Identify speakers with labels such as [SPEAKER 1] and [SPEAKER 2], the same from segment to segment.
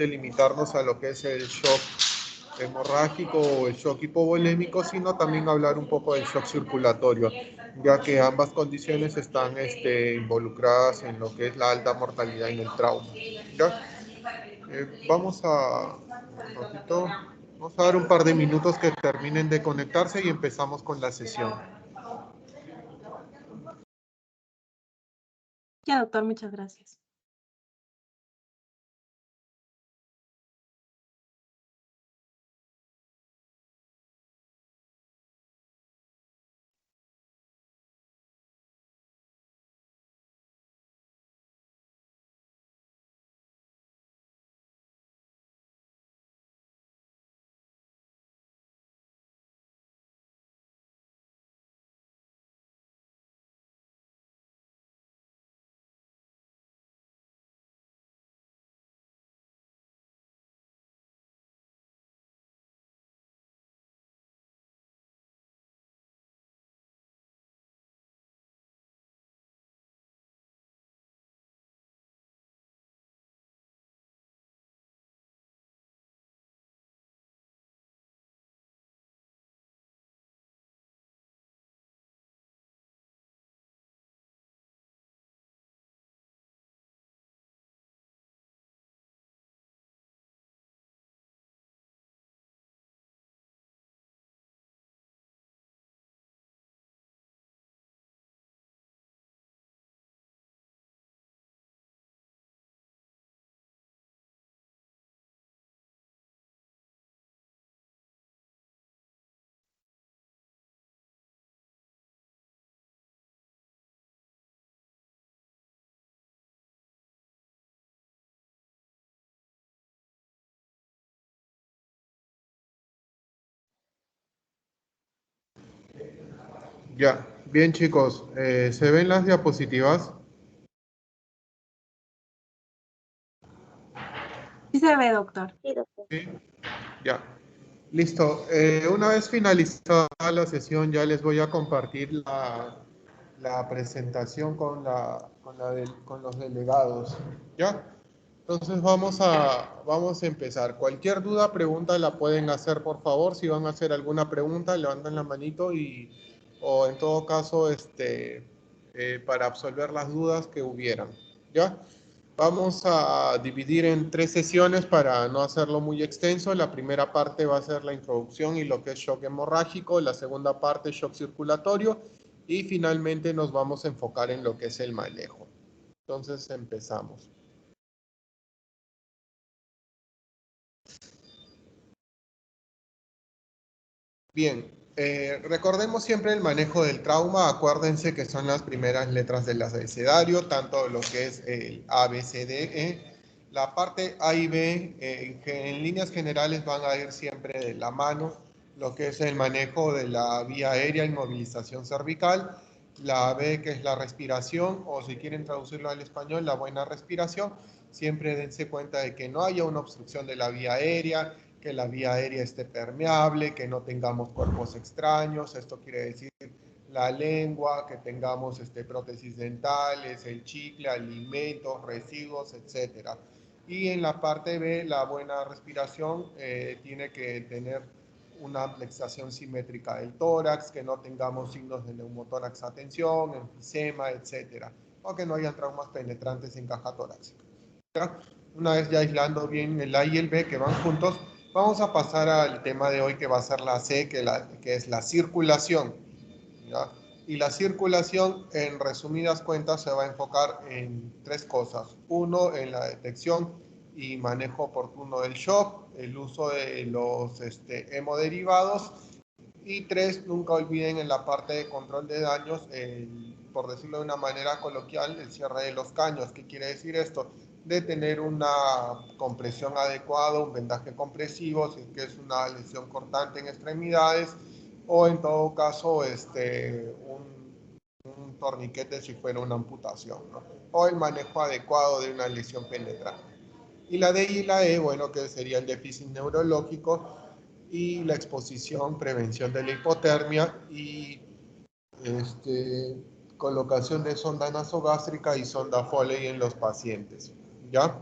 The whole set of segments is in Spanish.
[SPEAKER 1] solamente limitarnos a lo que es el shock hemorrágico o el shock hipovolémico, sino también hablar un poco del shock circulatorio, ya que ambas condiciones están involucradas en lo que es la alta mortalidad en el trauma. ¿Ya? Vamos a un ratito, vamos a dar un par de minutos que terminen de conectarse y empezamos con la sesión.
[SPEAKER 2] Ya, doctor, muchas gracias.
[SPEAKER 1] Ya, bien chicos, ¿se ven las diapositivas?
[SPEAKER 2] Sí se ve, doctor.
[SPEAKER 3] Sí, doctor.
[SPEAKER 1] Sí, ya. Listo. Una vez finalizada la sesión, ya les voy a compartir la presentación con los delegados. ¿Ya? Entonces vamos a empezar. Cualquier duda, pregunta la pueden hacer, por favor. Si van a hacer alguna pregunta, levantan la manito o en todo caso, para absolver las dudas que hubieran. ¿Ya? Vamos a dividir en 3 sesiones para no hacerlo muy extenso. La primera parte va a ser la introducción y lo que es shock hemorrágico. La segunda parte, shock circulatorio. Y finalmente nos vamos a enfocar en lo que es el manejo. Entonces empezamos. Bien, recordemos siempre el manejo del trauma. Acuérdense que son las primeras letras del abecedario, tanto lo que es el A, B, C, D, E. La parte A y B, en líneas generales, van a ir siempre de la mano, lo que es el manejo de la vía aérea, inmovilización cervical. La B, que es la respiración, o si quieren traducirlo al español, la buena respiración. Siempre dense cuenta de que no haya una obstrucción de la vía aérea, que la vía aérea esté permeable, que no tengamos cuerpos extraños. Esto quiere decir la lengua, que tengamos prótesis dentales, el chicle, alimentos, residuos, etc. Y en la parte B, la buena respiración tiene que tener una amplexación simétrica del tórax, que no tengamos signos de neumotórax a tensión, enfisema, etc. O que no hayan traumas penetrantes en caja torácica. Una vez ya aislando bien el A y el B que van juntos, vamos a pasar al tema de hoy que va a ser la C, que es la circulación. ¿Ya? Y la circulación, en resumidas cuentas, se va a enfocar en 3 cosas. Uno, en la detección y manejo oportuno del shock, el uso de los hemoderivados. Y 3, nunca olviden en la parte de control de daños, por decirlo de una manera coloquial, el cierre de los caños. ¿Qué quiere decir esto? De tener una compresión adecuada, un vendaje compresivo, si es que es una lesión cortante en extremidades, o en todo caso un torniquete si fuera una amputación, ¿no? O el manejo adecuado de una lesión penetrante. Y la D y la E, bueno, que sería el déficit neurológico y la exposición, prevención de la hipotermia y colocación de sonda nasogástrica y sonda Foley en los pacientes. ¿Ya?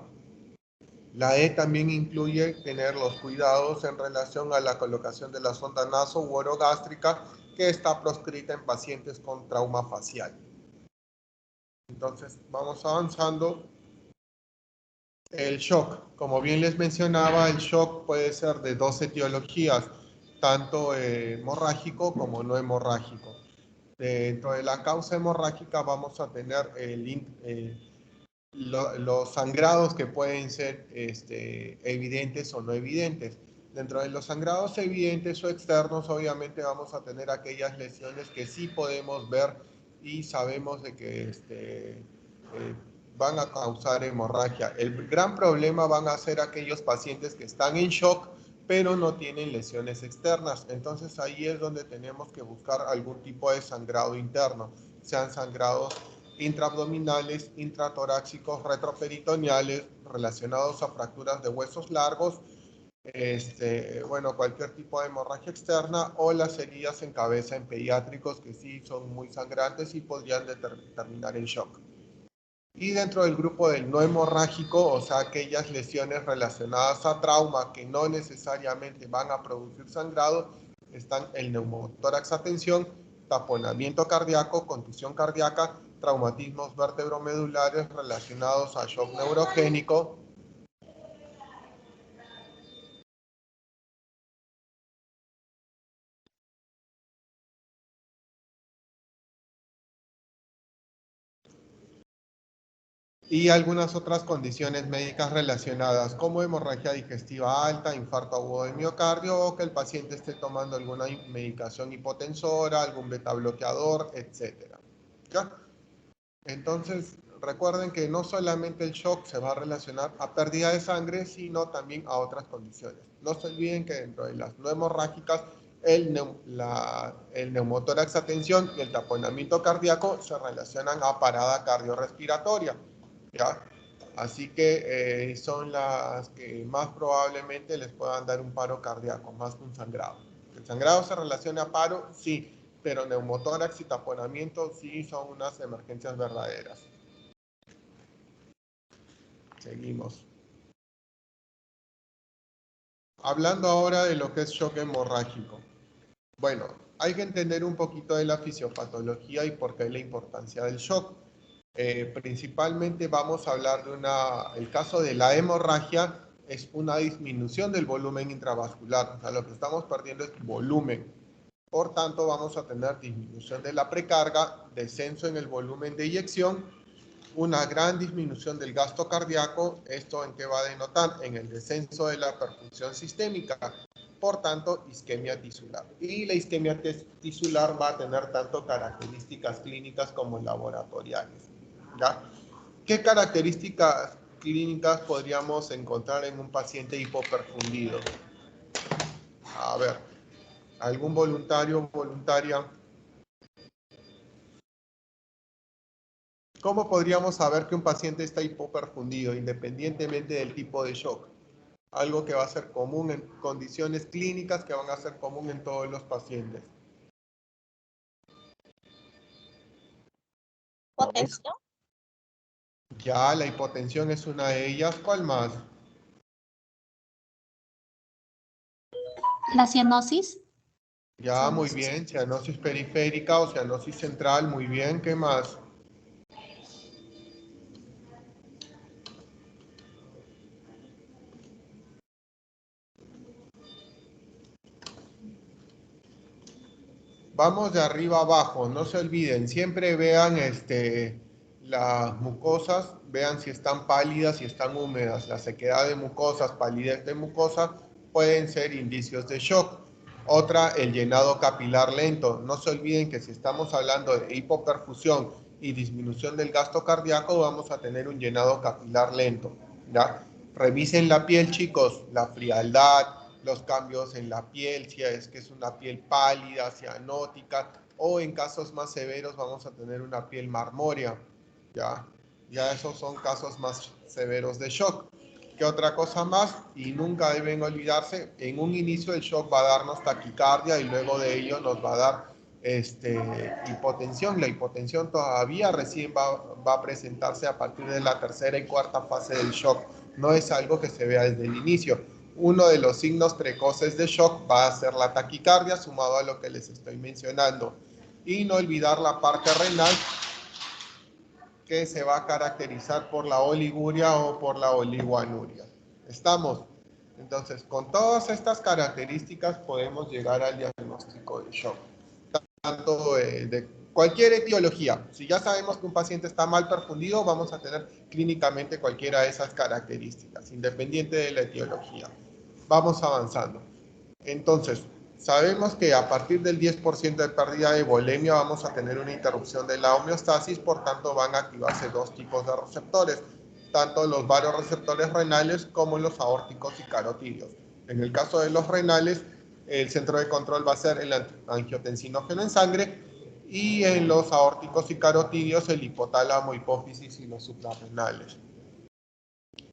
[SPEAKER 1] La E también incluye tener los cuidados en relación a la colocación de la sonda naso u orogástrica que está proscrita en pacientes con trauma facial. Entonces, vamos avanzando. El shock, como bien les mencionaba, el shock puede ser de dos etiologías, tanto hemorrágico como no hemorrágico. Dentro de la causa hemorrágica vamos a tener los sangrados que pueden ser evidentes o no evidentes. Dentro de los sangrados evidentes o externos, obviamente vamos a tener aquellas lesiones que sí podemos ver y sabemos de que van a causar hemorragia. El gran problema van a ser aquellos pacientes que están en shock, pero no tienen lesiones externas. Entonces ahí es donde tenemos que buscar algún tipo de sangrado interno, sean sangrados intraabdominales, intratorácicos, retroperitoneales, relacionados a fracturas de huesos largos, bueno, cualquier tipo de hemorragia externa o las heridas en cabeza en pediátricos que sí son muy sangrantes y podrían terminar en shock. Y dentro del grupo del no hemorrágico, o sea, aquellas lesiones relacionadas a trauma que no necesariamente van a producir sangrado, están el neumotórax a tensión, taponamiento cardíaco, contusión cardíaca, traumatismos vertebromedulares relacionados a shock neurogénico, y algunas otras condiciones médicas relacionadas como hemorragia digestiva alta, infarto agudo de miocardio o que el paciente esté tomando alguna medicación hipotensora, algún beta bloqueador, etc. ¿Ya? Entonces, recuerden que no solamente el shock se va a relacionar a pérdida de sangre, sino también a otras condiciones. No se olviden que dentro de las no hemorrágicas, el neumotórax a tensión y el taponamiento cardíaco se relacionan a parada cardiorrespiratoria. ¿Ya? Así que son las que más probablemente les puedan dar un paro cardíaco, más que un sangrado. ¿El sangrado se relaciona a paro? Sí, pero neumotórax y taponamiento sí son unas emergencias verdaderas. Seguimos. Hablando ahora de lo que es shock hemorrágico. Bueno, hay que entender un poquito de la fisiopatología y por qué la importancia del shock. Principalmente vamos a hablar de el caso de la hemorragia es una disminución del volumen intravascular, o sea, lo que estamos perdiendo es volumen. Por tanto, vamos a tener disminución de la precarga, descenso en el volumen de eyección, una gran disminución del gasto cardíaco. ¿Esto en qué va a denotar? En el descenso de la perfusión sistémica. Por tanto, isquemia tisular. Y la isquemia tisular va a tener tanto características clínicas como laboratoriales. ¿Ya? ¿Qué características clínicas podríamos encontrar en un paciente hipoperfundido? A ver, ¿algún voluntario o voluntaria? ¿Cómo podríamos saber que un paciente está hipoperfundido independientemente del tipo de shock? Algo que va a ser común en condiciones clínicas que van a ser común en todos los pacientes.
[SPEAKER 3] ¿Hipotensión?
[SPEAKER 1] Ya, la hipotensión es una de ellas. ¿Cuál más?
[SPEAKER 3] ¿La cianosis?
[SPEAKER 1] Ya, muy bien. Cianosis periférica o cianosis central, muy bien. ¿Qué más? Vamos de arriba abajo, no se olviden, siempre vean las mucosas, vean si están pálidas, si están húmedas. La sequedad de mucosas, palidez de mucosa pueden ser indicios de shock. Otra, el llenado capilar lento. No se olviden que si estamos hablando de hipoperfusión y disminución del gasto cardíaco, vamos a tener un llenado capilar lento. ¿Ya? Revisen la piel, chicos, la frialdad, los cambios en la piel, si es que es una piel pálida, cianótica, o en casos más severos vamos a tener una piel marmórea, ¿ya? Ya esos son casos más severos de shock. ¿Qué otra cosa más? Y nunca deben olvidarse, en un inicio el shock va a darnos taquicardia y luego de ello nos va a dar hipotensión. La hipotensión todavía recién va a presentarse a partir de la tercera y cuarta fase del shock. No es algo que se vea desde el inicio. Uno de los signos precoces de shock va a ser la taquicardia, sumado a lo que les estoy mencionando. Y no olvidar la parte renal, que se va a caracterizar por la oliguria o por la oliguanuria. ¿Estamos? Entonces, con todas estas características podemos llegar al diagnóstico de shock. Tanto de cualquier etiología. Si ya sabemos que un paciente está mal perfundido, vamos a tener clínicamente cualquiera de esas características, independiente de la etiología. Vamos avanzando. Entonces, sabemos que a partir del 10% de pérdida de volemia vamos a tener una interrupción de la homeostasis, por tanto van a activarse dos tipos de receptores, tanto los vasoreceptores renales como los aórticos y carotídeos. En el caso de los renales, el centro de control va a ser el angiotensinógeno en sangre, y en los aórticos y carotídeos el hipotálamo, hipófisis y los suprarrenales.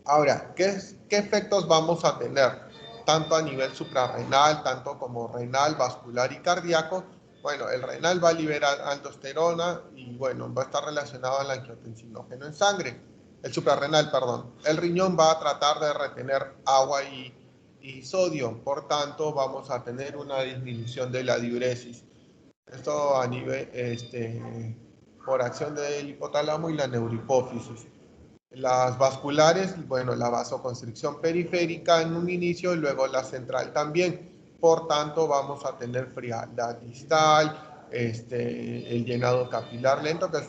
[SPEAKER 1] Ahora, ¿qué efectos vamos a tener? Tanto a nivel suprarrenal, tanto como renal, vascular y cardíaco. Bueno, el renal va a liberar aldosterona y bueno, va a estar relacionado al angiotensinógeno en sangre. El suprarrenal, perdón. El riñón va a tratar de retener agua y sodio, por tanto vamos a tener una disminución de la diuresis. Esto a nivel, por acción del hipotálamo y la neurohipófisis. Las vasculares, bueno, la vasoconstricción periférica en un inicio y luego la central también. Por tanto, vamos a tener frialdad distal, el llenado capilar lento, que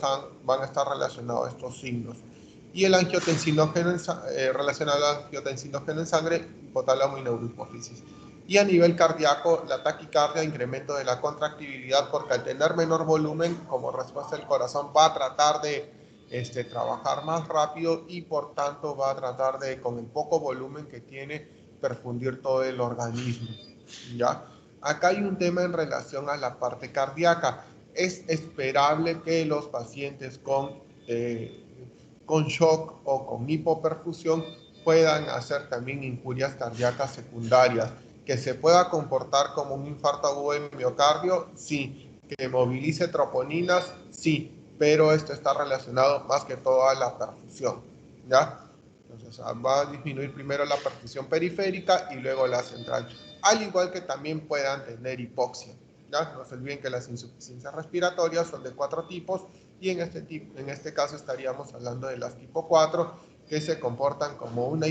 [SPEAKER 1] van a estar relacionados a estos signos. Y el angiotensinógeno relacionado al angiotensinógeno en sangre, hipotálamo y neurohipófisis. Y a nivel cardíaco, la taquicardia, incremento de la contractibilidad, porque al tener menor volumen, como respuesta el corazón va a tratar de trabajar más rápido y por tanto va a tratar de, con el poco volumen que tiene, perfundir todo el organismo. ¿Ya? Acá hay un tema en relación a la parte cardíaca. Es esperable que los pacientes con shock o con hipoperfusión puedan hacer también injurias cardíacas secundarias. Que se pueda comportar como un infarto agudo de miocardio, sí. Que movilice troponinas, sí. Pero esto está relacionado más que todo a la perfusión, ¿ya? Entonces va a disminuir primero la perfusión periférica y luego la central, al igual que también puedan tener hipoxia, ¿ya? No se olviden que las insuficiencias respiratorias son de 4 tipos y en este caso estaríamos hablando de las tipo 4, que se comportan como una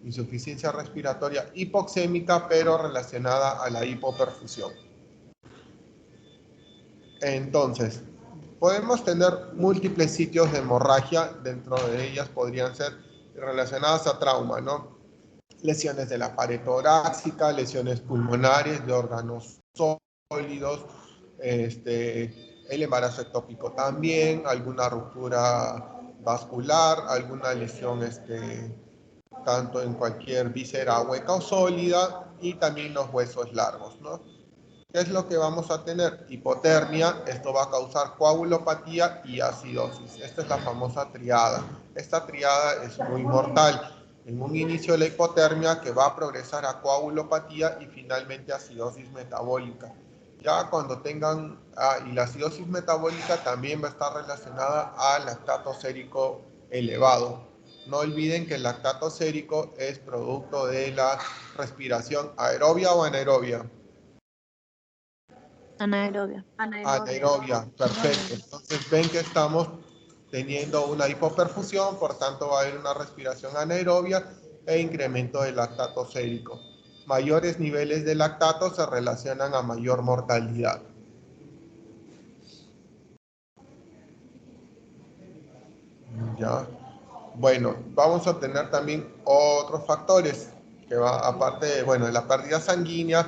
[SPEAKER 1] insuficiencia respiratoria hipoxémica, pero relacionada a la hipoperfusión. Entonces, podemos tener múltiples sitios de hemorragia, dentro de ellas podrían ser relacionadas a trauma, ¿no? Lesiones de la pared torácica, lesiones pulmonares, de órganos sólidos, el embarazo ectópico también, alguna ruptura vascular, alguna lesión tanto en cualquier víscera hueca o sólida, y también los huesos largos, ¿no? ¿Qué es lo que vamos a tener? Hipotermia, esto va a causar coagulopatía y acidosis. Esta es la famosa triada. Esta triada es muy mortal. En un inicio de la hipotermia que va a progresar a coagulopatía y finalmente acidosis metabólica. Ya cuando tengan, y la acidosis metabólica también va a estar relacionada al lactato sérico elevado. No olviden que el lactato sérico es producto de la respiración aerobia o anaerobia.
[SPEAKER 2] Anaerobia.
[SPEAKER 1] Anaerobia, perfecto. Entonces ven que estamos teniendo una hipoperfusión, por tanto va a haber una respiración anaerobia e incremento del lactato sérico. Mayores niveles de lactato se relacionan a mayor mortalidad. ¿Ya? Bueno, vamos a tener también otros factores que va, aparte de, bueno, de la pérdida sanguínea,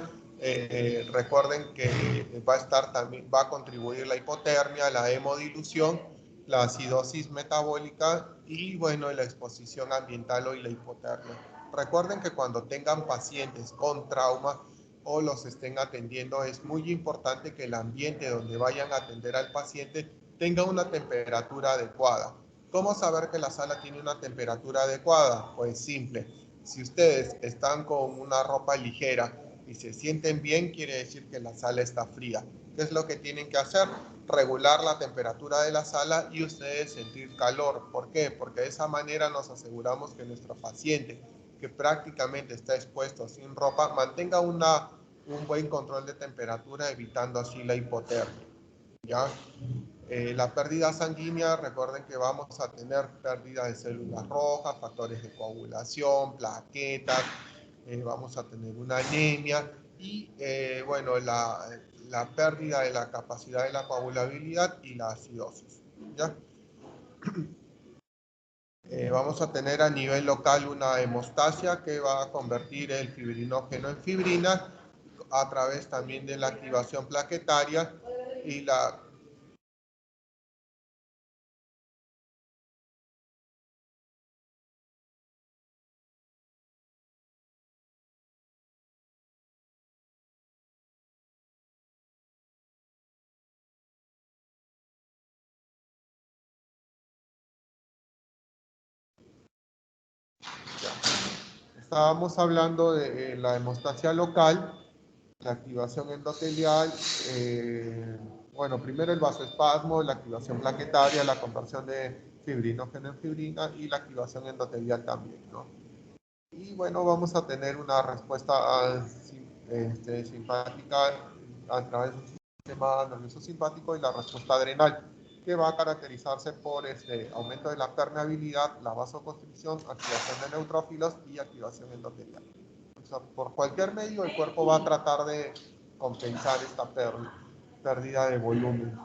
[SPEAKER 1] recuerden que va a estar también, va a contribuir la hipotermia, la hemodilución, la acidosis metabólica y, bueno, la exposición ambiental o y la hipotermia. Recuerden que cuando tengan pacientes con trauma o los estén atendiendo, es muy importante que el ambiente donde vayan a atender al paciente tenga una temperatura adecuada. ¿Cómo saber que la sala tiene una temperatura adecuada? Pues simple. Si ustedes están con una ropa ligera y se sienten bien, quiere decir que la sala está fría. ¿Qué es lo que tienen que hacer? Regular la temperatura de la sala y ustedes sentir calor. ¿Por qué? Porque de esa manera nos aseguramos que nuestro paciente, que prácticamente está expuesto sin ropa, mantenga un buen control de temperatura, evitando así la hipotermia. ¿Ya? La pérdida sanguínea, recuerden que vamos a tener pérdida de células rojas, factores de coagulación, plaquetas, vamos a tener una anemia y, bueno, la pérdida de la capacidad de la coagulabilidad y la acidosis. ¿Ya? Vamos a tener a nivel local una hemostasia que va a convertir el fibrinógeno en fibrina a través también de la activación plaquetaria y la... Estábamos hablando de la hemostasia local, la activación endotelial, bueno, primero el vasoespasmo, la activación plaquetaria, la conversión de fibrinógeno en fibrina y la activación endotelial también, ¿no? Y bueno, vamos a tener una respuesta simpática a través del sistema nervioso simpático y la respuesta adrenal, que va a caracterizarse por aumento de la permeabilidad, la vasoconstricción, activación de neutrófilos y activación endotelial. O sea, por cualquier medio el cuerpo va a tratar de compensar esta pérdida de volumen.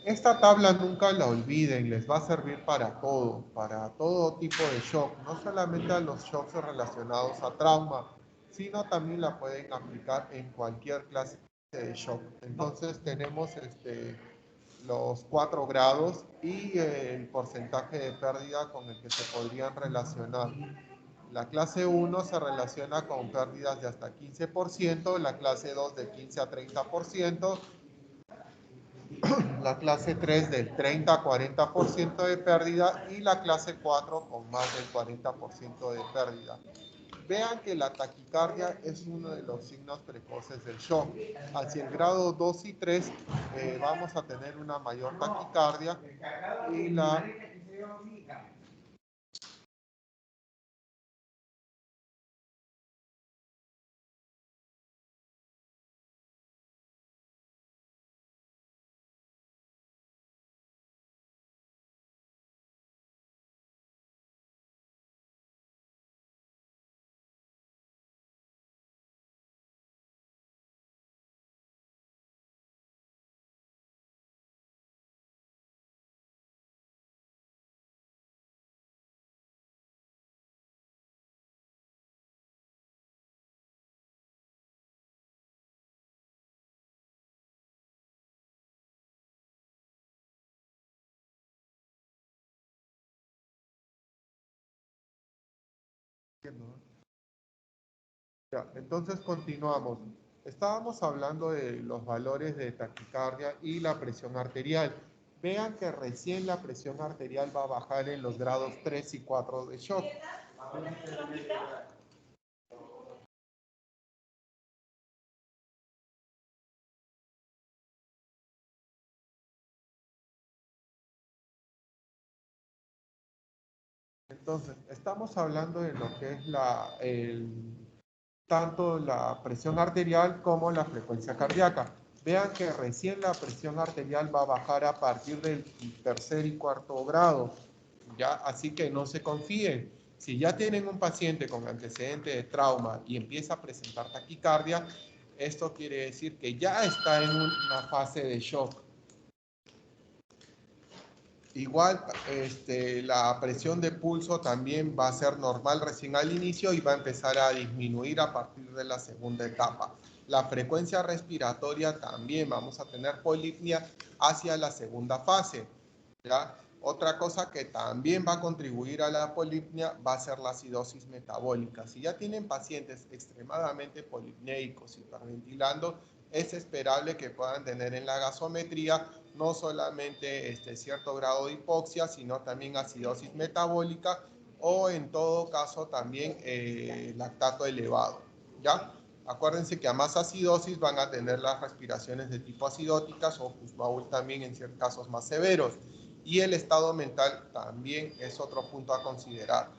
[SPEAKER 1] Esta tabla nunca la olviden, les va a servir para todo tipo de shock, no solamente a los shocks relacionados a trauma, sino también la pueden aplicar en cualquier clase de shock. Entonces tenemos los 4 grados y el porcentaje de pérdida con el que se podrían relacionar. La clase 1 se relaciona con pérdidas de hasta 15%, la clase 2 de 15 a 30%, la clase 3 del 30 a 40% de pérdida y la clase 4 con más del 40% de pérdida. Vean que la taquicardia es uno de los signos precoces del shock. Hacia el grado 2 y 3 vamos a tener una mayor taquicardia y la... Ya, entonces continuamos. Estábamos hablando de los valores de taquicardia y la presión arterial. Vean que recién la presión arterial va a bajar en los grados 3 y 4 de shock. Entonces, estamos hablando de lo que es tanto la presión arterial como la frecuencia cardíaca. Vean que recién la presión arterial va a bajar a partir del tercer y cuarto grado, ¿ya? Así que no se confíen. Si ya tienen un paciente con antecedente de trauma y empieza a presentar taquicardia, esto quiere decir que ya está en una fase de shock. Igual, la presión de pulso también va a ser normal recién al inicio y va a empezar a disminuir a partir de la segunda etapa. La frecuencia respiratoria también vamos a tener polipnia hacia la segunda fase, ¿ya? Otra cosa que también va a contribuir a la polipnia va a ser la acidosis metabólica. Si ya tienen pacientes extremadamente polipnéicos, hiperventilando, es esperable que puedan tener en la gasometría no solamente cierto grado de hipoxia, sino también acidosis metabólica o en todo caso también lactato elevado, ¿ya? Acuérdense que a más acidosis van a tener las respiraciones de tipo acidóticas o Kussmaul también en ciertos casos más severos. Y el estado mental también es otro punto a considerar.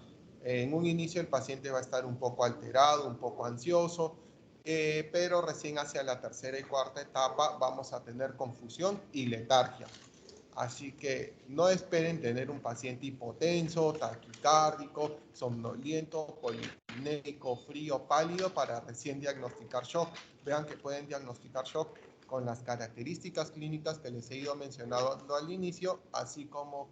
[SPEAKER 1] En un inicio el paciente va a estar un poco alterado, un poco ansioso, pero recién hacia la tercera y cuarta etapa vamos a tener confusión y letargia. Así que no esperen tener un paciente hipotenso, taquicárdico, somnoliento, polinémico, frío, pálido para recién diagnosticar shock. Vean que pueden diagnosticar shock con las características clínicas que les he ido mencionando al inicio, así como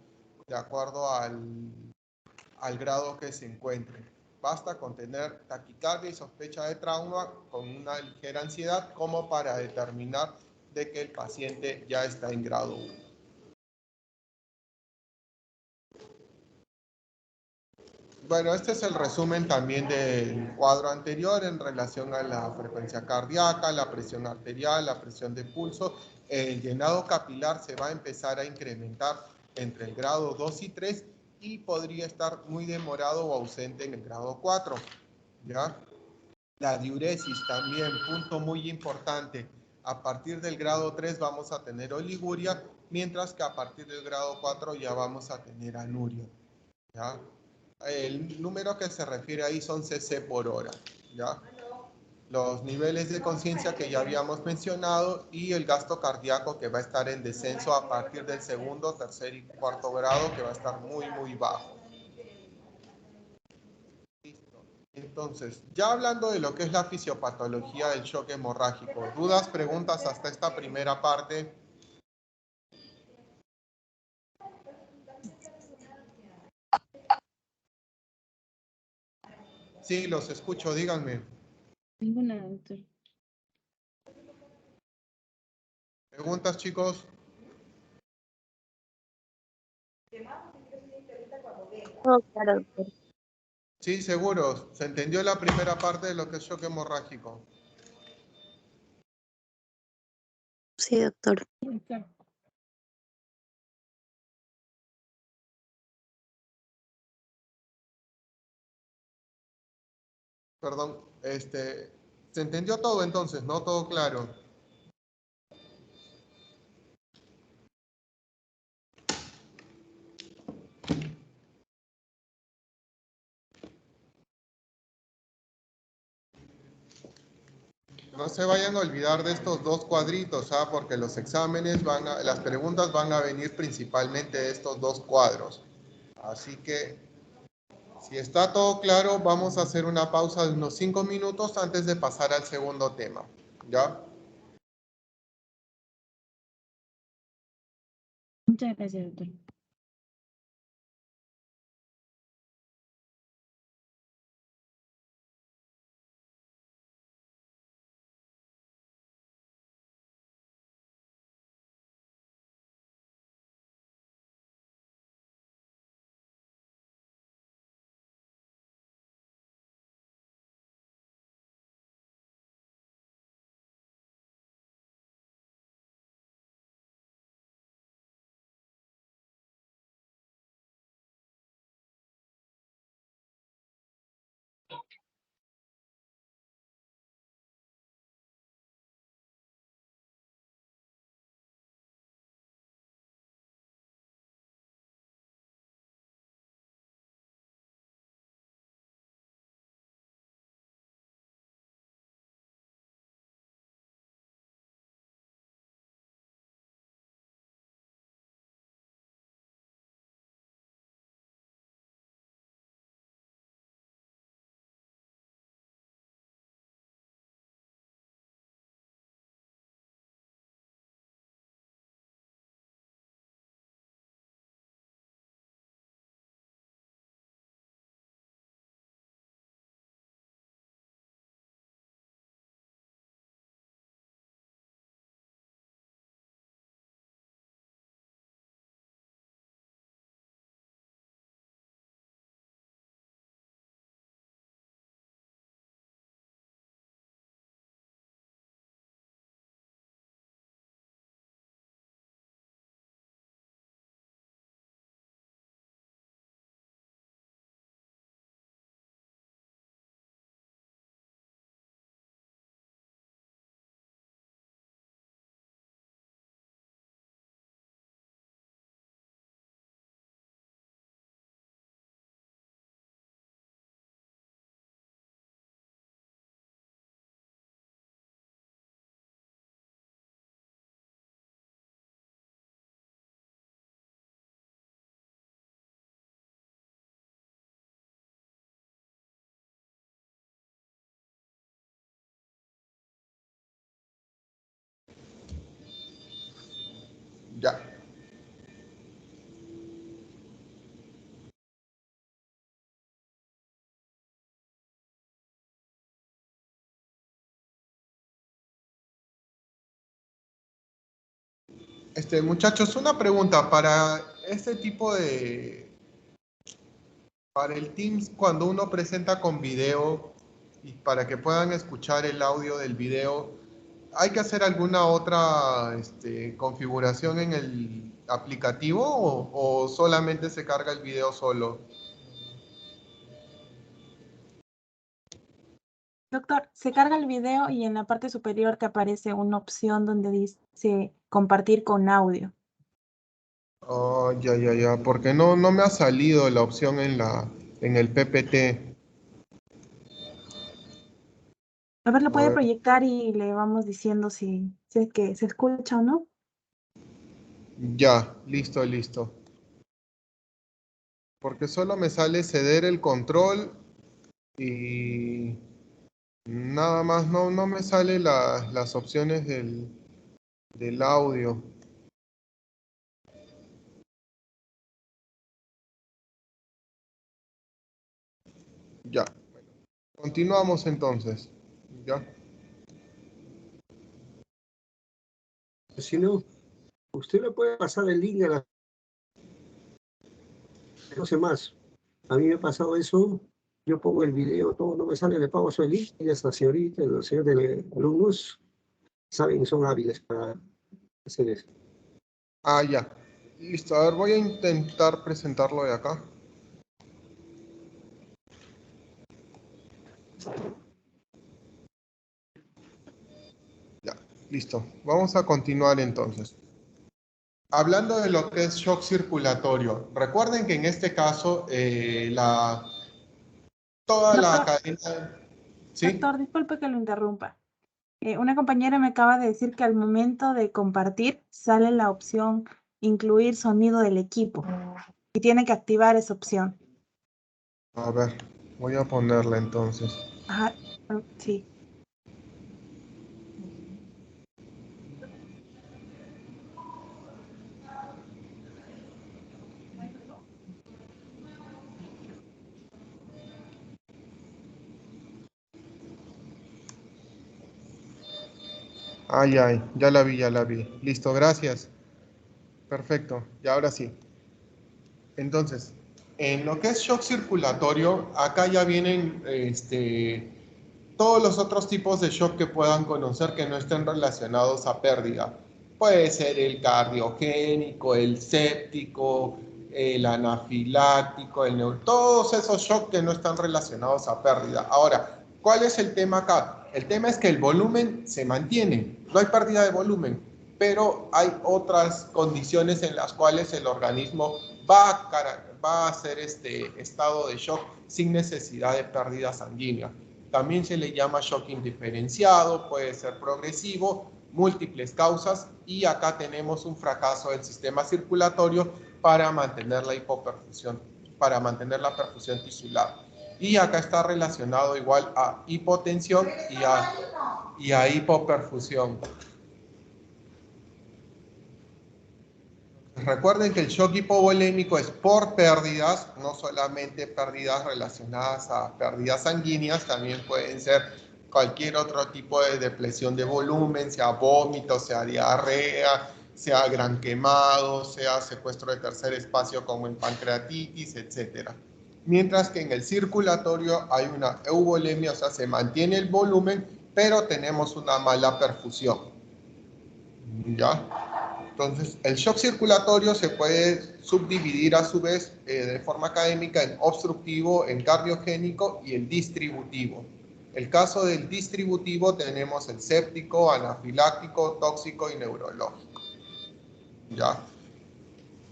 [SPEAKER 1] de acuerdo al grado que se encuentre. Basta con tener taquicardia y sospecha de trauma con una ligera ansiedad como para determinar de que el paciente ya está en grado 1. Bueno, este es el resumen también del cuadro anterior en relación a la frecuencia cardíaca, la presión arterial, la presión de pulso. El llenado capilar se va a empezar a incrementar entre el grado 2 y 3 y podría estar muy demorado o ausente en el grado 4, ¿ya? La diuresis también, punto muy importante. A partir del grado 3 vamos a tener oliguria, mientras que a partir del grado 4 ya vamos a tener anuria, ¿ya? El número que se refiere ahí son cc por hora, ¿ya? Los niveles de conciencia que ya habíamos mencionado y el gasto cardíaco que va a estar en descenso a partir del segundo, tercer y cuarto grado, que va a estar muy, muy bajo. Listo. Entonces, ya hablando de lo que es la fisiopatología del shock hemorrágico, ¿dudas, preguntas hasta esta primera parte? Sí, los escucho, díganme.
[SPEAKER 2] Ninguna, doctor.
[SPEAKER 1] ¿Preguntas, chicos?
[SPEAKER 2] Oh, claro, doctor.
[SPEAKER 1] Sí, seguro. ¿Se entendió la primera parte de lo que es shock hemorrágico?
[SPEAKER 2] Sí, doctor. Doctor.
[SPEAKER 1] Perdón, se entendió todo entonces, ¿no? Todo claro. No se vayan a olvidar de estos dos cuadritos, ¿ah? Porque los exámenes las preguntas van a venir principalmente de estos dos cuadros. Así que, si está todo claro, vamos a hacer una pausa de unos 5 minutos antes de pasar al segundo tema, ¿ya?
[SPEAKER 2] Muchas gracias, doctor.
[SPEAKER 1] Ya. Muchachos, una pregunta para este tipo de... Para el Teams, cuando uno presenta con video y para que puedan escuchar el audio del video, ¿hay que hacer alguna otra configuración en el aplicativo o solamente se carga el video solo?
[SPEAKER 2] Doctor, se carga el video y en la parte superior te aparece una opción donde dice compartir con audio.
[SPEAKER 1] Oh, ya, porque no me ha salido la opción en el PPT.
[SPEAKER 2] A ver, lo
[SPEAKER 1] A
[SPEAKER 2] puede
[SPEAKER 1] ver,
[SPEAKER 2] proyectar y le vamos diciendo si es que se escucha o no.
[SPEAKER 1] ya, listo. Porque solo me sale ceder el control y nada más, no me sale las opciones del audio. Ya, continuamos entonces. Ya.
[SPEAKER 3] Si no, usted le puede pasar el link a la... No sé más. A mí me ha pasado eso. Yo pongo el video, todo no me sale, le pago el link y esta señorita, los señores alumnos saben, son hábiles para hacer eso.
[SPEAKER 1] Ah, ya. Listo, a ver, voy a intentar presentarlo de acá. Ya, listo. Vamos a continuar entonces. Hablando de lo que es shock circulatorio, recuerden que en este caso toda la
[SPEAKER 2] Doctor,
[SPEAKER 1] cadena... ¿Sí?
[SPEAKER 2] doctor, disculpe que lo interrumpa. Una compañera me acaba de decir que al momento de compartir sale la opción incluir sonido del equipo y tiene que activar esa opción.
[SPEAKER 1] A ver, voy a ponerla entonces.
[SPEAKER 2] Ajá, sí.
[SPEAKER 1] Ay, ya la vi. Listo, gracias. Perfecto, y ahora sí. Entonces, en lo que es shock circulatorio, acá ya vienen todos los otros tipos de shock que puedan conocer que no estén relacionados a pérdida. Puede ser el cardiogénico, el séptico, el anafiláctico, todos esos shocks que no están relacionados a pérdida. Ahora, ¿cuál es el tema acá? El tema es que el volumen se mantiene, no hay pérdida de volumen, pero hay otras condiciones en las cuales el organismo va a hacer este estado de shock sin necesidad de pérdida sanguínea. También se le llama shock indiferenciado, puede ser progresivo, múltiples causas, y acá tenemos un fracaso del sistema circulatorio para mantener la hipoperfusión, para mantener la perfusión tisular. Y acá está relacionado igual a hipotensión y a hipoperfusión. Recuerden que el shock hipovolémico es por pérdidas, no solamente pérdidas relacionadas a pérdidas sanguíneas, también pueden ser cualquier otro tipo de depresión de volumen, sea vómito, sea diarrea, sea gran quemado, sea secuestro de tercer espacio como en pancreatitis, etc. Mientras que en el circulatorio hay una euvolemia, o sea, se mantiene el volumen, pero tenemos una mala perfusión. ¿Ya? Entonces, el shock circulatorio se puede subdividir a su vez de forma académica en obstructivo, en cardiogénico y el distributivo. El caso del distributivo tenemos el séptico, anafiláctico, tóxico y neurológico. ¿Ya?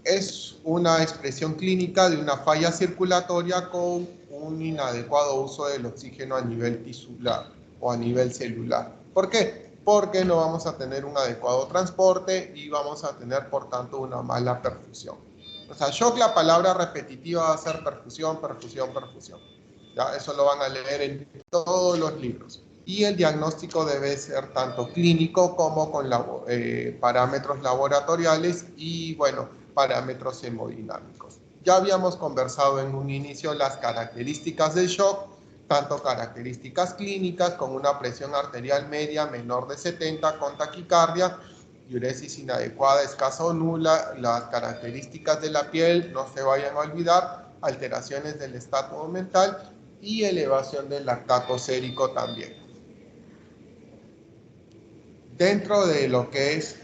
[SPEAKER 1] Es una expresión clínica de una falla circulatoria con un inadecuado uso del oxígeno a nivel tisular o a nivel celular. ¿Por qué? Porque no vamos a tener un adecuado transporte y vamos a tener, por tanto, una mala perfusión. O sea, shock, la palabra repetitiva va a ser perfusión. ¿Ya? Eso lo van a leer en todos los libros. Y el diagnóstico debe ser tanto clínico como con parámetros laboratoriales y, bueno, parámetros hemodinámicos. Ya habíamos conversado en un inicio las características del shock, tanto características clínicas con una presión arterial media menor de 70 con taquicardia, diuresis inadecuada, escasa o nula, las características de la piel, no se vayan a olvidar, alteraciones del estado mental y elevación del lactato sérico también. Dentro de lo que es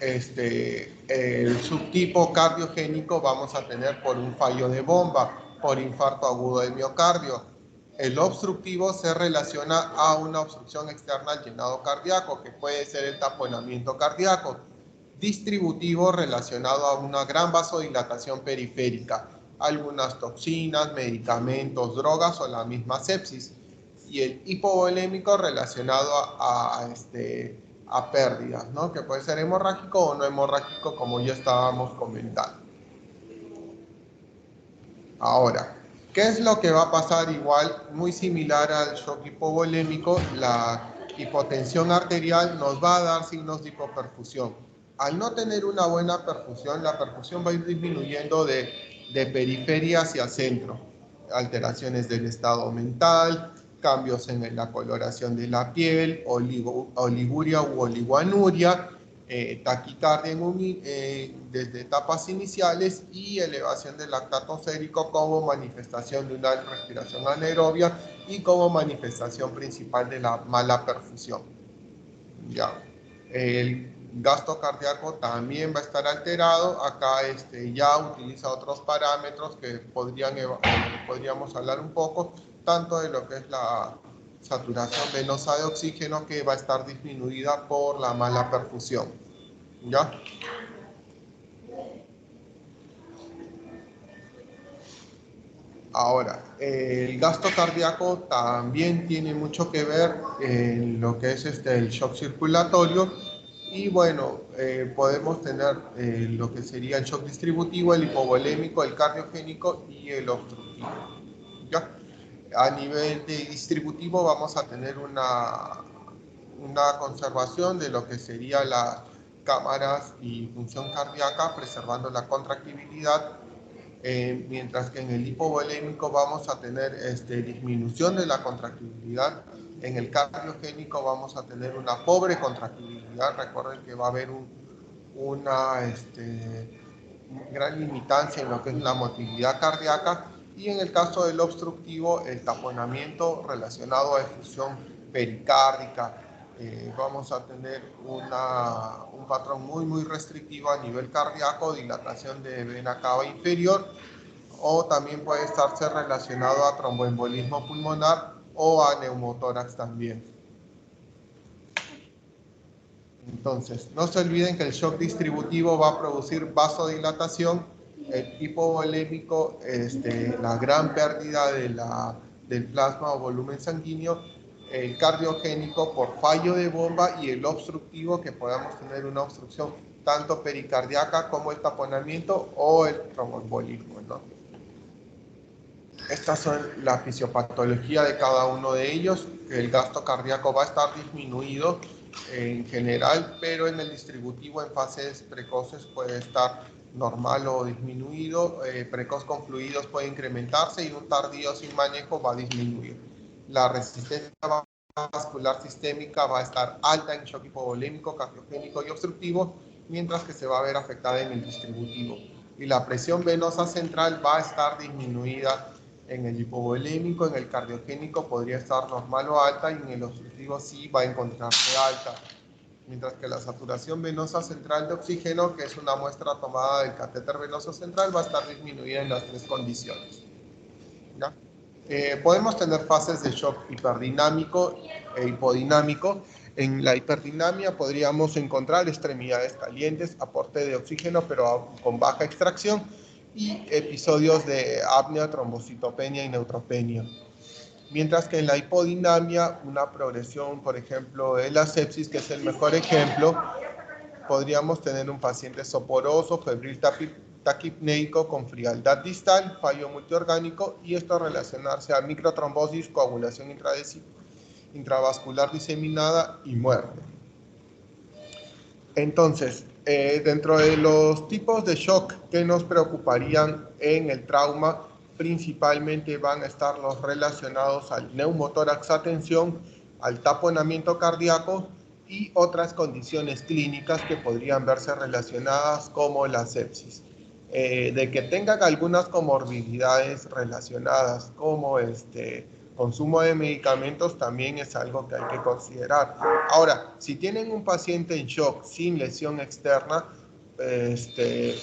[SPEAKER 1] el subtipo cardiogénico vamos a tener por un fallo de bomba, por infarto agudo del miocardio. El obstructivo se relaciona a una obstrucción externa al llenado cardíaco, que puede ser el taponamiento cardíaco. Distributivo relacionado a una gran vasodilatación periférica, algunas toxinas, medicamentos, drogas o la misma sepsis. Y el hipovolémico relacionado a pérdidas, ¿no? Que puede ser hemorrágico o no hemorrágico, como ya estábamos comentando. Ahora, ¿qué es lo que va a pasar? Igual, muy similar al shock hipovolémico, la hipotensión arterial nos va a dar signos de hipoperfusión. Al no tener una buena perfusión, la perfusión va a ir disminuyendo de periferia hacia centro. Alteraciones del estado mental, cambios en la coloración de la piel, oliguria u oligoanuria, taquicardia desde etapas iniciales y elevación del lactato sérico como manifestación de una respiración anaerobia y como manifestación principal de la mala perfusión. Ya. El gasto cardíaco también va a estar alterado. Acá ya utiliza otros parámetros que podríamos hablar un poco, tanto de lo que es la saturación venosa de oxígeno, que va a estar disminuida por la mala perfusión. ¿Ya? Ahora, el gasto cardíaco también tiene mucho que ver en lo que es el shock circulatorio y bueno, podemos tener lo que sería el shock distributivo, el hipovolémico, el cardiogénico y el obstructivo. ¿Ya? A nivel de distributivo vamos a tener una conservación de lo que sería las cámaras y función cardíaca, preservando la contractibilidad. Mientras que en el hipovolémico vamos a tener disminución de la contractibilidad. En el cardiogénico vamos a tener una pobre contractibilidad. Recuerden que va a haber una gran limitancia en lo que es la motilidad cardíaca. Y en el caso del obstructivo, el taponamiento relacionado a efusión pericárdica. Vamos a tener un patrón muy restrictivo a nivel cardíaco, dilatación de vena cava inferior, o también puede estarse relacionado a tromboembolismo pulmonar o a neumotórax también. Entonces, no se olviden que el shock distributivo va a producir vasodilatación, el hipovolémico, la gran pérdida del plasma o volumen sanguíneo, el cardiogénico por fallo de bomba y el obstructivo, que podamos tener una obstrucción tanto pericardíaca como el taponamiento o el tromboembolismo, ¿no? Estas son la fisiopatología de cada uno de ellos. El gasto cardíaco va a estar disminuido en general, pero en el distributivo en fases precoces puede estar normal o disminuido. Precoz con fluidos puede incrementarse y un tardío sin manejo va a disminuir. La resistencia vascular sistémica va a estar alta en shock hipovolémico, cardiogénico y obstructivo, mientras que se va a ver afectada en el distributivo. Y la presión venosa central va a estar disminuida en el hipovolémico, en el cardiogénico podría estar normal o alta y en el obstructivo sí va a encontrarse alta. Mientras que la saturación venosa central de oxígeno, que es una muestra tomada del catéter venoso central, va a estar disminuida en las tres condiciones. ¿Ya? Podemos tener fases de shock hiperdinámico e hipodinámico. En la hiperdinamia podríamos encontrar extremidades calientes, aporte de oxígeno pero con baja extracción y episodios de apnea, trombocitopenia y neutropenia. Mientras que en la hipodinamia, una progresión, por ejemplo, de la sepsis, que es el mejor ejemplo, podríamos tener un paciente soporoso, febril taquipneico con frialdad distal, fallo multiorgánico y esto relacionarse a microtrombosis, coagulación intradecital intravascular diseminada y muerte. Entonces, dentro de los tipos de shock que nos preocuparían en el trauma, principalmente van a estar los relacionados al neumotórax a tensión, al taponamiento cardíaco y otras condiciones clínicas que podrían verse relacionadas como la sepsis. De que tengan algunas comorbilidades relacionadas como consumo de medicamentos también es algo que hay que considerar. Ahora, si tienen un paciente en shock sin lesión externa,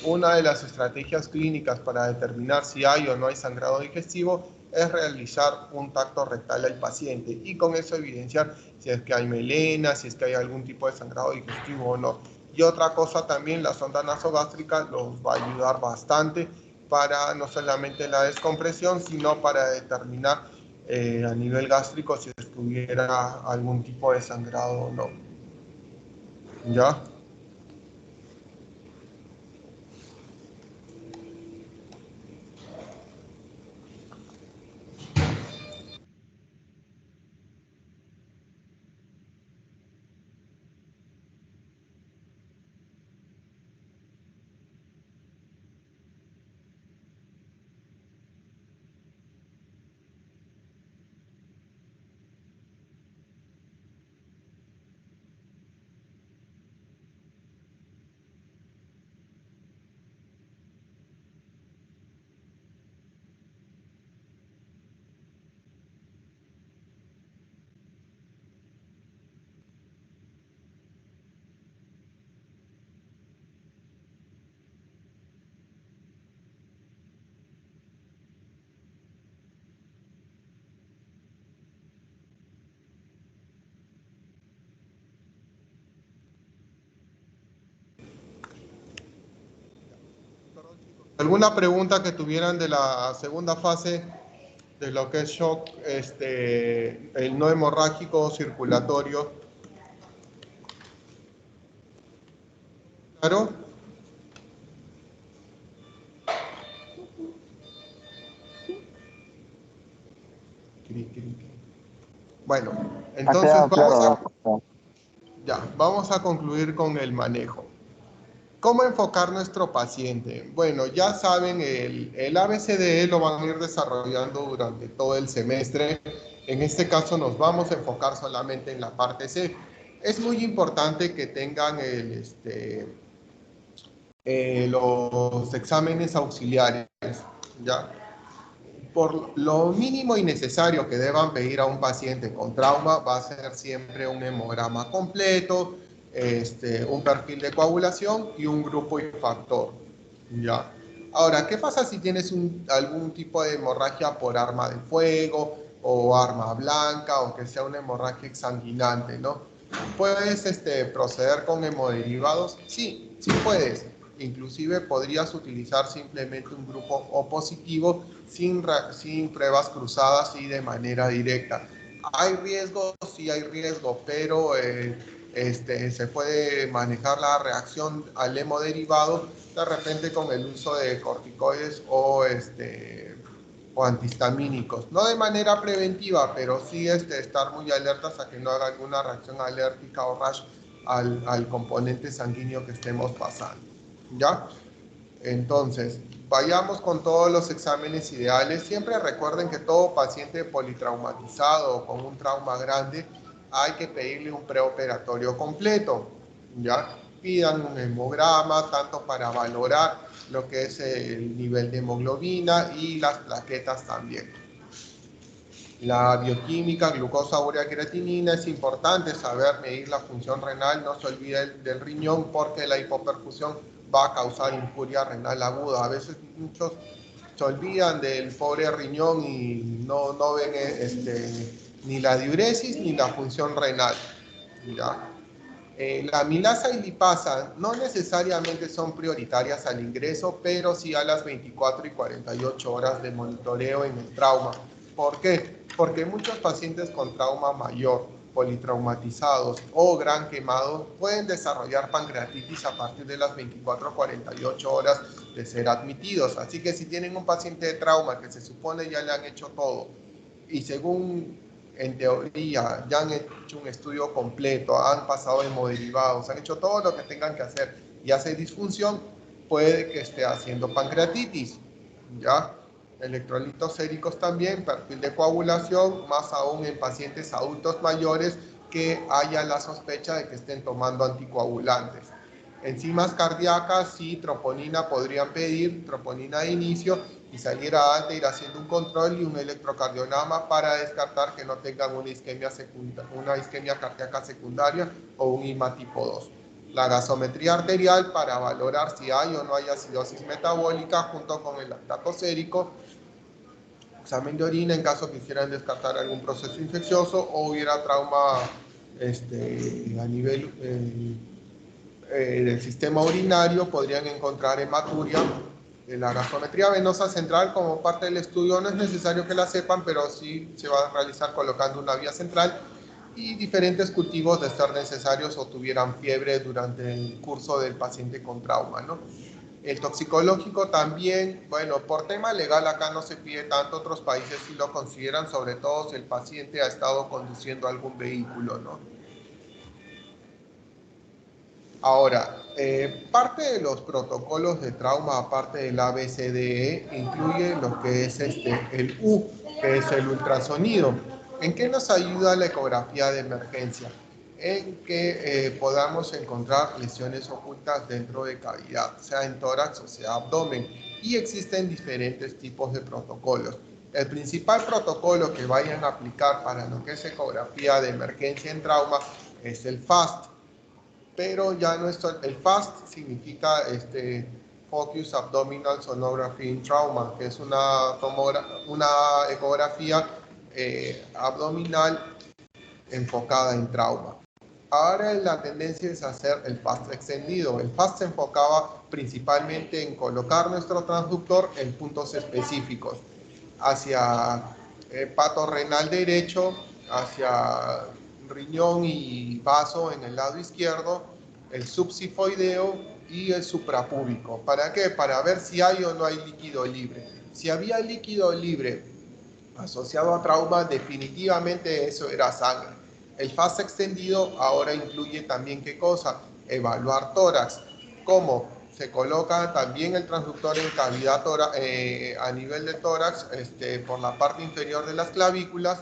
[SPEAKER 1] una de las estrategias clínicas para determinar si hay o no hay sangrado digestivo es realizar un tacto rectal al paciente y con eso evidenciar si es que hay melena, si es que hay algún tipo de sangrado digestivo o no. Y otra cosa también, la sonda nasogástrica los va a ayudar bastante para no solamente la descompresión, sino para determinar a nivel gástrico si estuviera algún tipo de sangrado o no. ¿Ya? ¿Alguna pregunta que tuvieran de la segunda fase de lo que es shock, el no hemorrágico circulatorio? ¿Claro? Bueno, entonces vamos a concluir con el manejo. ¿Cómo enfocar nuestro paciente? Bueno, ya saben, el ABCDE lo van a ir desarrollando durante todo el semestre. En este caso nos vamos a enfocar solamente en la parte C. Es muy importante que tengan los exámenes auxiliares, ¿ya? Por lo mínimo y necesario que deban pedir a un paciente con trauma va a ser siempre un hemograma completo, un perfil de coagulación y un grupo y factor. ¿Ya? Ahora, ¿qué pasa si tienes algún tipo de hemorragia por arma de fuego o arma blanca o que sea una hemorragia exsanguinante, ¿no? ¿Puedes proceder con hemoderivados? Sí, sí puedes. Inclusive podrías utilizar simplemente un grupo O positivo sin pruebas cruzadas y de manera directa. ¿Hay riesgo? Sí hay riesgo, pero se puede manejar la reacción al hemoderivado de repente con el uso de corticoides o antihistamínicos. No de manera preventiva, pero sí estar muy alertas a que no haga alguna reacción alérgica o rash al componente sanguíneo que estemos pasando. ¿Ya? Entonces, vayamos con todos los exámenes ideales. Siempre recuerden que todo paciente politraumatizado o con un trauma grande hay que pedirle un preoperatorio completo. ¿Ya? Pidan un hemograma, tanto para valorar lo que es el nivel de hemoglobina y las plaquetas también. La bioquímica, glucosa, urea, creatinina, es importante saber medir la función renal, no se olvide del riñón porque la hipoperfusión va a causar injuria renal aguda. A veces muchos se olvidan del pobre riñón y no ven ni la diuresis ni la función renal. ¿Ya? La amilasa y lipasa no necesariamente son prioritarias al ingreso, pero sí a las 24 y 48 horas de monitoreo en el trauma. ¿Por qué? Porque muchos pacientes con trauma mayor, politraumatizados o gran quemados pueden desarrollar pancreatitis a partir de las 24 a 48 horas de ser admitidos. Así que si tienen un paciente de trauma que se supone ya le han hecho todo y según en teoría, ya han hecho un estudio completo, han pasado hemoderivados, han hecho todo lo que tengan que hacer y hace disfunción, puede que esté haciendo pancreatitis, ¿ya? Electrolitos séricos también, perfil de coagulación, más aún en pacientes adultos mayores que haya la sospecha de que estén tomando anticoagulantes. Enzimas cardíacas, sí, troponina podrían pedir, troponina de inicio, y salir a alta, ir haciendo un control y un electrocardiograma para descartar que no tengan una isquemia cardíaca secundaria o un IMA tipo 2. La gasometría arterial para valorar si hay o no hay acidosis metabólica junto con el lactato sérico, examen de orina en caso quisieran descartar algún proceso infeccioso o hubiera trauma a nivel del sistema urinario, podrían encontrar hematuria. La gasometría venosa central como parte del estudio no es necesario que la sepan, pero sí se va a realizar colocando una vía central y diferentes cultivos de ser necesarios o tuvieran fiebre durante el curso del paciente con trauma, ¿no? El toxicológico también, bueno, por tema legal acá no se pide tanto, otros países sí lo consideran, sobre todo si el paciente ha estado conduciendo algún vehículo, ¿no? Ahora, parte de los protocolos de trauma, aparte del ABCDE, incluye lo que es el U, que es el ultrasonido. ¿En qué nos ayuda la ecografía de emergencia? En que podamos encontrar lesiones ocultas dentro de cavidad, sea en tórax o sea abdomen. Y existen diferentes tipos de protocolos. El principal protocolo que vayan a aplicar para lo que es ecografía de emergencia en trauma es el FAST. Pero ya no es el FAST significa Focus Abdominal Sonography in Trauma, que es una ecografía abdominal enfocada en trauma. Ahora la tendencia es hacer el FAST extendido. El FAST se enfocaba principalmente en colocar nuestro transductor en puntos específicos, hacia pato renal derecho, hacia riñón y vaso en el lado izquierdo, el subsifoideo y el suprapúbico. ¿Para qué? Para ver si hay o no hay líquido libre. Si había líquido libre asociado a trauma, definitivamente eso era sangre. El FAST extendido ahora incluye también, ¿qué cosa? Evaluar tórax. ¿Cómo? Se coloca también el transductor en cavidad a nivel de tórax, por la parte inferior de las clavículas,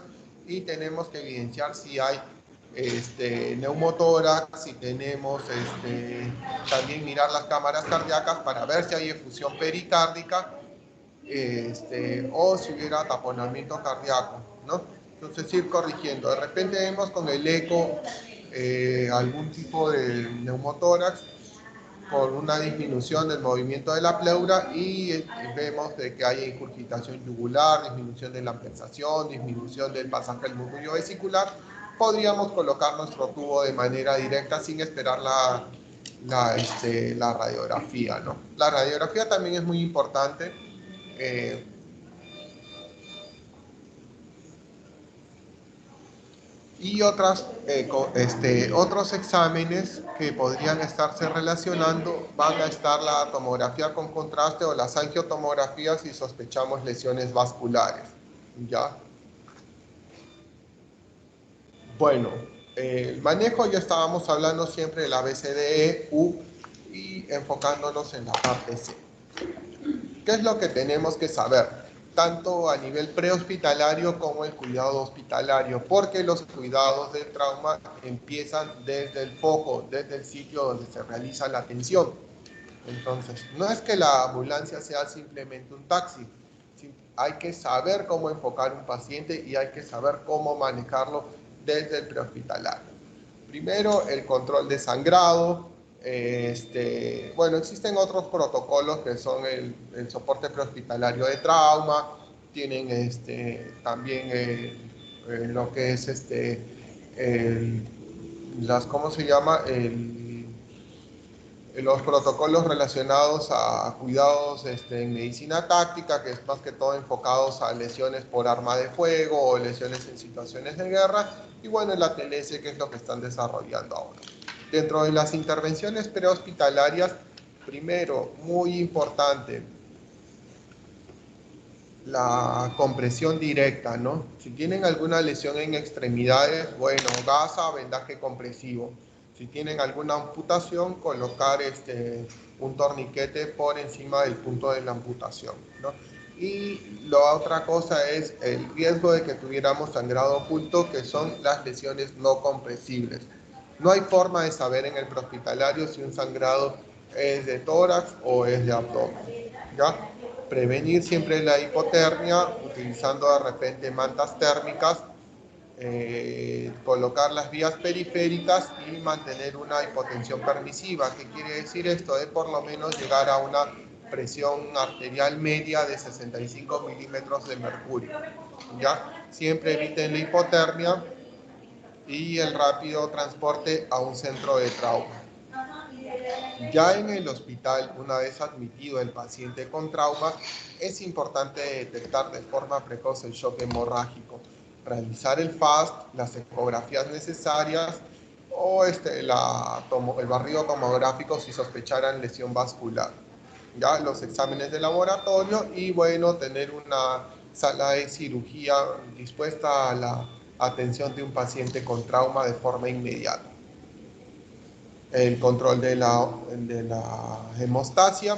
[SPEAKER 1] y tenemos que evidenciar si hay neumotórax, si tenemos también mirar las cámaras cardíacas para ver si hay efusión pericárdica, o si hubiera taponamiento cardíaco, ¿no? Entonces ir corrigiendo. De repente vemos con el eco algún tipo de neumotórax por una disminución del movimiento de la pleura y vemos de que hay ingurgitación yugular, disminución de la ampensación, disminución del pasaje del murmullo vesicular. Podríamos colocar nuestro tubo de manera directa sin esperar la radiografía, ¿no? La radiografía también es muy importante. Y otros exámenes que podrían estarse relacionando van a estar la tomografía con contraste o las angiotomografías si sospechamos lesiones vasculares, ¿ya? Bueno, el manejo ya estábamos hablando siempre de la ABCDE, U y enfocándonos en la parte C. ¿Qué es lo que tenemos que saber? Tanto a nivel prehospitalario como el cuidado hospitalario, porque los cuidados del trauma empiezan desde el foco, desde el sitio donde se realiza la atención. Entonces, no es que la ambulancia sea simplemente un taxi, hay que saber cómo enfocar un paciente y hay que saber cómo manejarlo desde el prehospitalario. Primero, el control de sangrado. Bueno, existen otros protocolos que son el soporte prehospitalario de trauma, tienen también lo que es ¿cómo se llama? Los protocolos relacionados a cuidados en medicina táctica, que es más que todo enfocados a lesiones por arma de fuego o lesiones en situaciones de guerra, y bueno, la TLS, que es lo que están desarrollando ahora. Dentro de las intervenciones prehospitalarias, primero, muy importante, la compresión directa, ¿no? Si tienen alguna lesión en extremidades, bueno, gasa, vendaje compresivo. Si tienen alguna amputación, colocar un torniquete por encima del punto de la amputación, ¿no? Y la otra cosa es el riesgo de que tuviéramos sangrado oculto, que son las lesiones no compresibles. No hay forma de saber en el prehospitalario si un sangrado es de tórax o es de abdomen, ¿ya? Prevenir siempre la hipotermia utilizando de repente mantas térmicas, colocar las vías periféricas y mantener una hipotensión permisiva. ¿Qué quiere decir esto? De por lo menos llegar a una presión arterial media de 65 milímetros de mercurio, ¿ya? Siempre eviten la hipotermia y el rápido transporte a un centro de trauma. Ya en el hospital, una vez admitido el paciente con trauma, es importante detectar de forma precoz el shock hemorrágico, realizar el FAST, las ecografías necesarias o el barrido tomográfico si sospecharan lesión vascular. Ya los exámenes de laboratorio y bueno, tener una sala de cirugía dispuesta a la atención de un paciente con trauma de forma inmediata. El control de la hemostasia,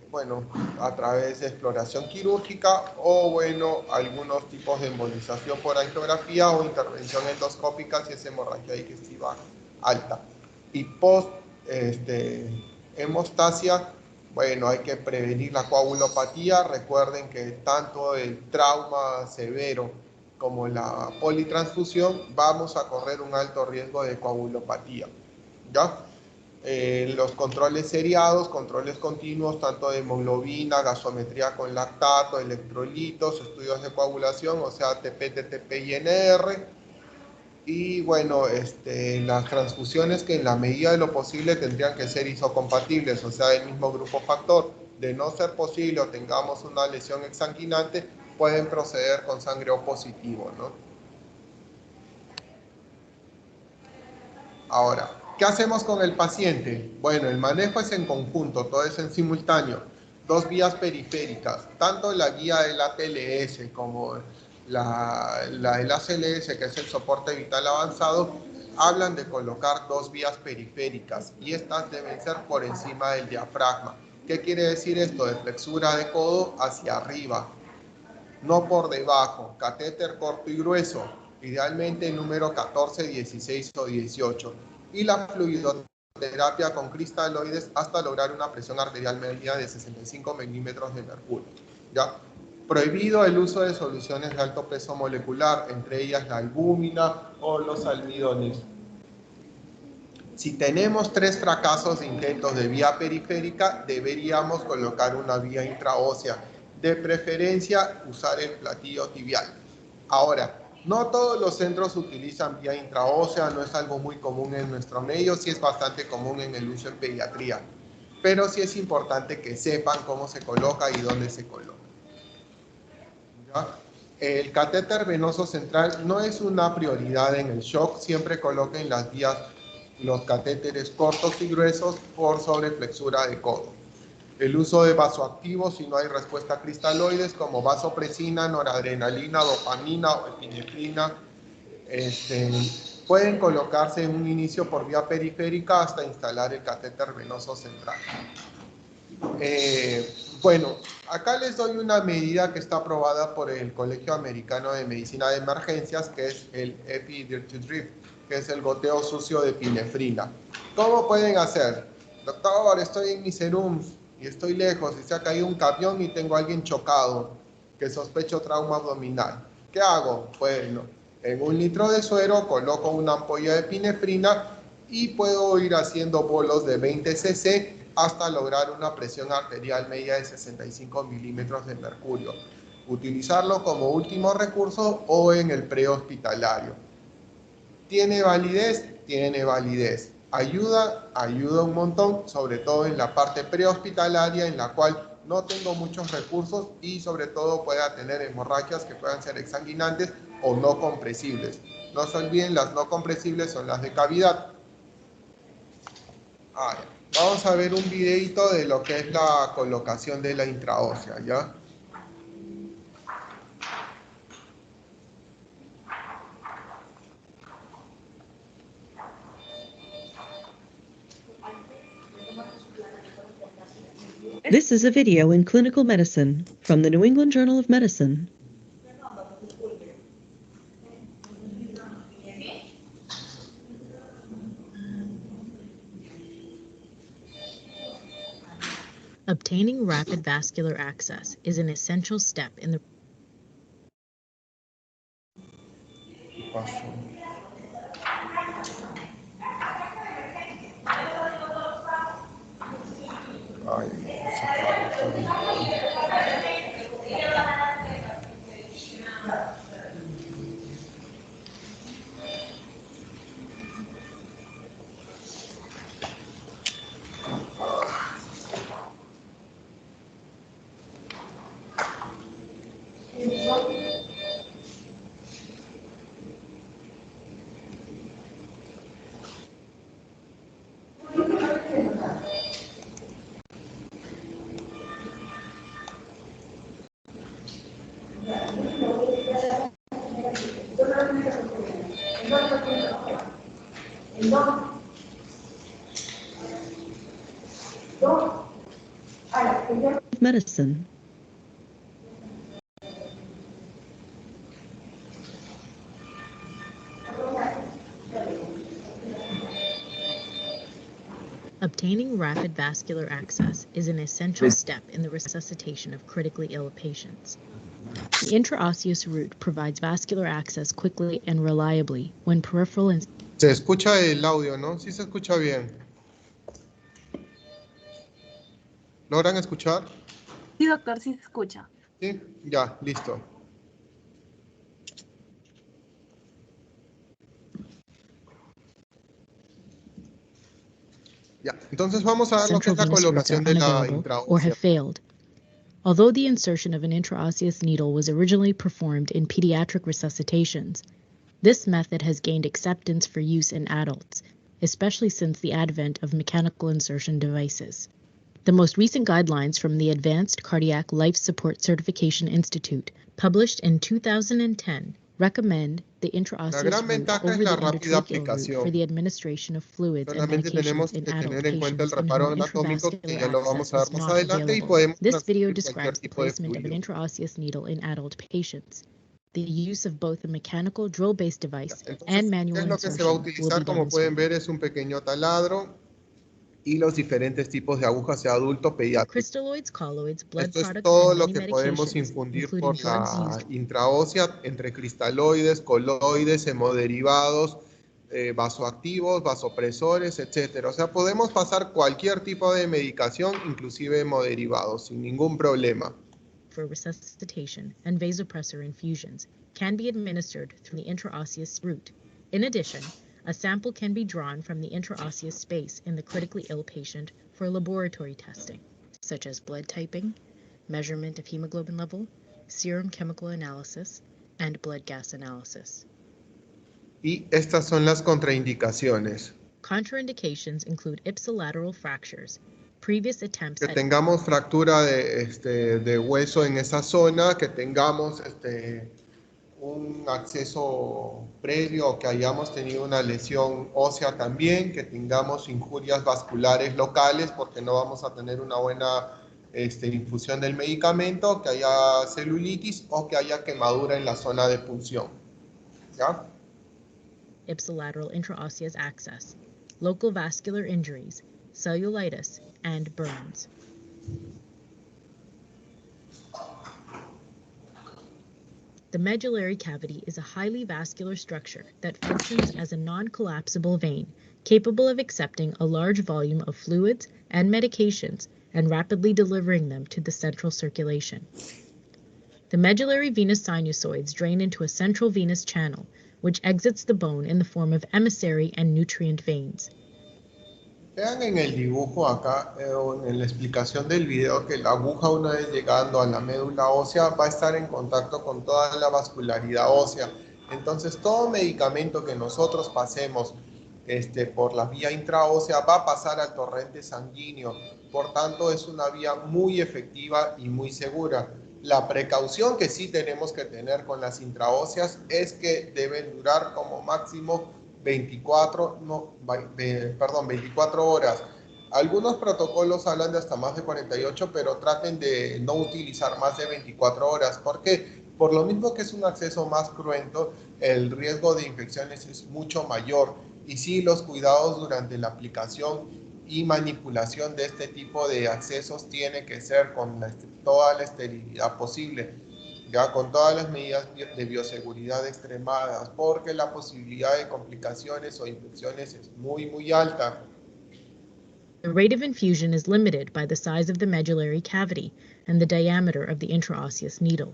[SPEAKER 1] bueno, a través de exploración quirúrgica o, bueno, algunos tipos de embolización por angiografía o intervención endoscópica si es hemorragia digestiva alta. Y post hemostasia, bueno, hay que prevenir la coagulopatía. Recuerden que tanto el trauma severo como la politransfusión vamos a correr un alto riesgo de coagulopatía, ¿ya? Los controles seriados, controles continuos, tanto de hemoglobina, gasometría con lactato, electrolitos, estudios de coagulación, o sea, TP, TTP y NR. Y bueno, las transfusiones que en la medida de lo posible tendrían que ser isocompatibles, o sea, del mismo grupo factor. De no ser posible o tengamos una lesión exsanguinante, pueden proceder con sangre O positivo, ¿no? Ahora, ¿qué hacemos con el paciente? Bueno, el manejo es en conjunto, todo es en simultáneo. Dos vías periféricas, tanto la guía del ATLS como el ACLS, que es el soporte vital avanzado, hablan de colocar dos vías periféricas y estas deben ser por encima del diafragma. ¿Qué quiere decir esto? De flexura de codo hacia arriba, no por debajo. Catéter corto y grueso, idealmente número 14, 16 o 18. Y la fluidoterapia con cristaloides hasta lograr una presión arterial media de 65 milímetros de mercurio, ¿ya? Prohibido el uso de soluciones de alto peso molecular, entre ellas la albúmina o los almidones. Si tenemos 3 fracasos de intentos de vía periférica, deberíamos colocar una vía intraósea. De preferencia, usar el platillo tibial. Ahora, no todos los centros utilizan vía intraósea, no es algo muy común en nuestro medio, sí es bastante común en el uso en pediatría. Pero sí es importante que sepan cómo se coloca y dónde se coloca, ¿ya? El catéter venoso central no es una prioridad en el shock, siempre coloquen las vías, los catéteres cortos y gruesos por sobre flexura de codo. El uso de vasoactivos si no hay respuesta a cristaloides como vasopresina, noradrenalina, dopamina o epinefrina, pueden colocarse en un inicio por vía periférica hasta instalar el catéter venoso central. Bueno, acá les doy una medida que está aprobada por el Colegio Americano de Medicina de Emergencias, que es el Epi-Dirty Drip, que es el goteo sucio de epinefrina. ¿Cómo pueden hacer? Doctor, estoy en mi serums y estoy lejos y se ha caído un camión y tengo a alguien chocado que sospecho trauma abdominal. ¿Qué hago? Bueno, en 1 litro de suero coloco una ampolla de epinefrina y puedo ir haciendo bolos de 20 cc hasta lograr una presión arterial media de 65 milímetros de mercurio. Utilizarlo como último recurso o en el prehospitalario. ¿Tiene validez? Tiene validez. ¿Ayuda? Ayuda un montón, sobre todo en la parte prehospitalaria en la cual no tengo muchos recursos y sobre todo pueda tener hemorragias que puedan ser exsanguinantes o no compresibles. No se olviden, las no compresibles son las de cavidad. Vamos a ver un videito de lo que es la colocación de la intraósea, ¿ya?
[SPEAKER 4] This is a video in clinical medicine from the New England Journal of Medicine.
[SPEAKER 5] Obtaining rapid vascular access is an essential step in the
[SPEAKER 1] Paso. Ay,
[SPEAKER 4] Medicine.
[SPEAKER 5] Obtaining rapid vascular access is an essential step in the resuscitation of critically ill patients. The intraosseous route provides vascular access quickly and reliably when peripheral and
[SPEAKER 1] Se escucha el audio, ¿no? Sí se escucha bien. ¿Logran escuchar?
[SPEAKER 2] Sí, doctor, sí se escucha.
[SPEAKER 1] Sí, ya, listo. Ya, entonces vamos a ver lo que
[SPEAKER 5] central
[SPEAKER 1] es la
[SPEAKER 5] venous roots are
[SPEAKER 1] colocación de la
[SPEAKER 5] unavailable or
[SPEAKER 1] intraósea.
[SPEAKER 5] have failed. Although the insertion of an intraosseous needle was originally performed in pediatric resuscitations, this method has gained acceptance for use in adults, especially since the advent of mechanical insertion devices. The most recent guidelines from the Advanced Cardiac Life Support Certification Institute, published in 2010, recommend the
[SPEAKER 1] La
[SPEAKER 5] intraosseous
[SPEAKER 1] gran
[SPEAKER 5] route
[SPEAKER 1] ventaja
[SPEAKER 5] over
[SPEAKER 1] es
[SPEAKER 5] the
[SPEAKER 1] la rápida
[SPEAKER 5] endotracheal route for
[SPEAKER 1] aplicación.
[SPEAKER 5] the administration of fluids and
[SPEAKER 1] Solamente tenemos
[SPEAKER 5] medications in
[SPEAKER 1] que
[SPEAKER 5] adult
[SPEAKER 1] tener en cuenta el
[SPEAKER 5] patients in
[SPEAKER 1] reparo
[SPEAKER 5] whom
[SPEAKER 1] anatómico, que
[SPEAKER 5] intravascular
[SPEAKER 1] ya lo vamos
[SPEAKER 5] access
[SPEAKER 1] a ver
[SPEAKER 5] is
[SPEAKER 1] más
[SPEAKER 5] not
[SPEAKER 1] adelante, y
[SPEAKER 5] available.
[SPEAKER 1] podemos
[SPEAKER 5] This video
[SPEAKER 1] transferir cualquier
[SPEAKER 5] describes the
[SPEAKER 1] tipo de
[SPEAKER 5] placement of an
[SPEAKER 1] fluido.
[SPEAKER 5] intraosseous needle in adult patients. The use of both a mechanical drill-based device and
[SPEAKER 1] Entonces, ¿qué
[SPEAKER 5] manual
[SPEAKER 1] es lo que se va a
[SPEAKER 5] insertion will be
[SPEAKER 1] utilizar? Como pueden
[SPEAKER 5] demonstrated.
[SPEAKER 1] ver, es un pequeño taladro y los diferentes tipos de agujas de adulto pediátrico.
[SPEAKER 5] Crystalloids, colloids, blood
[SPEAKER 1] Esto es
[SPEAKER 5] products,
[SPEAKER 1] todo
[SPEAKER 5] and
[SPEAKER 1] lo
[SPEAKER 5] many
[SPEAKER 1] que podemos
[SPEAKER 5] medications,
[SPEAKER 1] infundir
[SPEAKER 5] including
[SPEAKER 1] por
[SPEAKER 5] drugs
[SPEAKER 1] la
[SPEAKER 5] used
[SPEAKER 1] intraósea entre cristaloides, coloides, hemoderivados, vasoactivos, vasopresores, etcétera. O sea, podemos pasar cualquier tipo de medicación, inclusive hemoderivados, sin ningún problema.
[SPEAKER 5] for resuscitation and vasopressor infusions can be administered through the intraosseous route. In addition, a sample can be drawn from the intraosseous space in the critically ill patient for laboratory testing, such as blood typing, measurement of hemoglobin level, serum chemical analysis, and blood gas analysis.
[SPEAKER 1] Y estas son las contraindicaciones.
[SPEAKER 5] Contraindications include ipsilateral fractures, previous attempts
[SPEAKER 1] Que
[SPEAKER 5] at
[SPEAKER 1] tengamos fractura de hueso en esa zona, que tengamos un acceso previo o que hayamos tenido una lesión ósea también, que tengamos injurias vasculares locales porque no vamos a tener una buena infusión del medicamento, que haya celulitis o que haya quemadura en la zona de punción. ¿Ya?
[SPEAKER 5] ipsilateral intraosseous access, local vascular injuries, cellulitis, and burns. The medullary cavity is a highly vascular structure that functions as a non-collapsible vein, capable of accepting a large volume of fluids and medications and rapidly delivering them to the central circulation. The medullary venous sinusoids drain into a central venous channel, which exits the bone in the form of emissary and nutrient veins.
[SPEAKER 1] Vean en el dibujo acá, o en la explicación del video, que la aguja, una vez llegando a la médula ósea, va a estar en contacto con toda la vascularidad ósea. Entonces, todo medicamento que nosotros pasemos por la vía intraósea va a pasar al torrente sanguíneo. Por tanto, es una vía muy efectiva y muy segura. La precaución que sí tenemos que tener con las intraóseas es que deben durar como máximo 24 horas. Algunos protocolos hablan de hasta más de 48, pero traten de no utilizar más de 24 horas. ¿Por qué? Por lo mismo que es un acceso más cruento, el riesgo de infecciones es mucho mayor. Y sí, los cuidados durante la aplicación y manipulación de este tipo de accesos tiene que ser con toda la esterilidad posible, ya con todas las medidas de bioseguridad extremadas, porque la posibilidad de complicaciones o infecciones es muy alta.
[SPEAKER 5] The rate of infusion is limited by the size of the medullary cavity and the diameter of the intraosseous needle.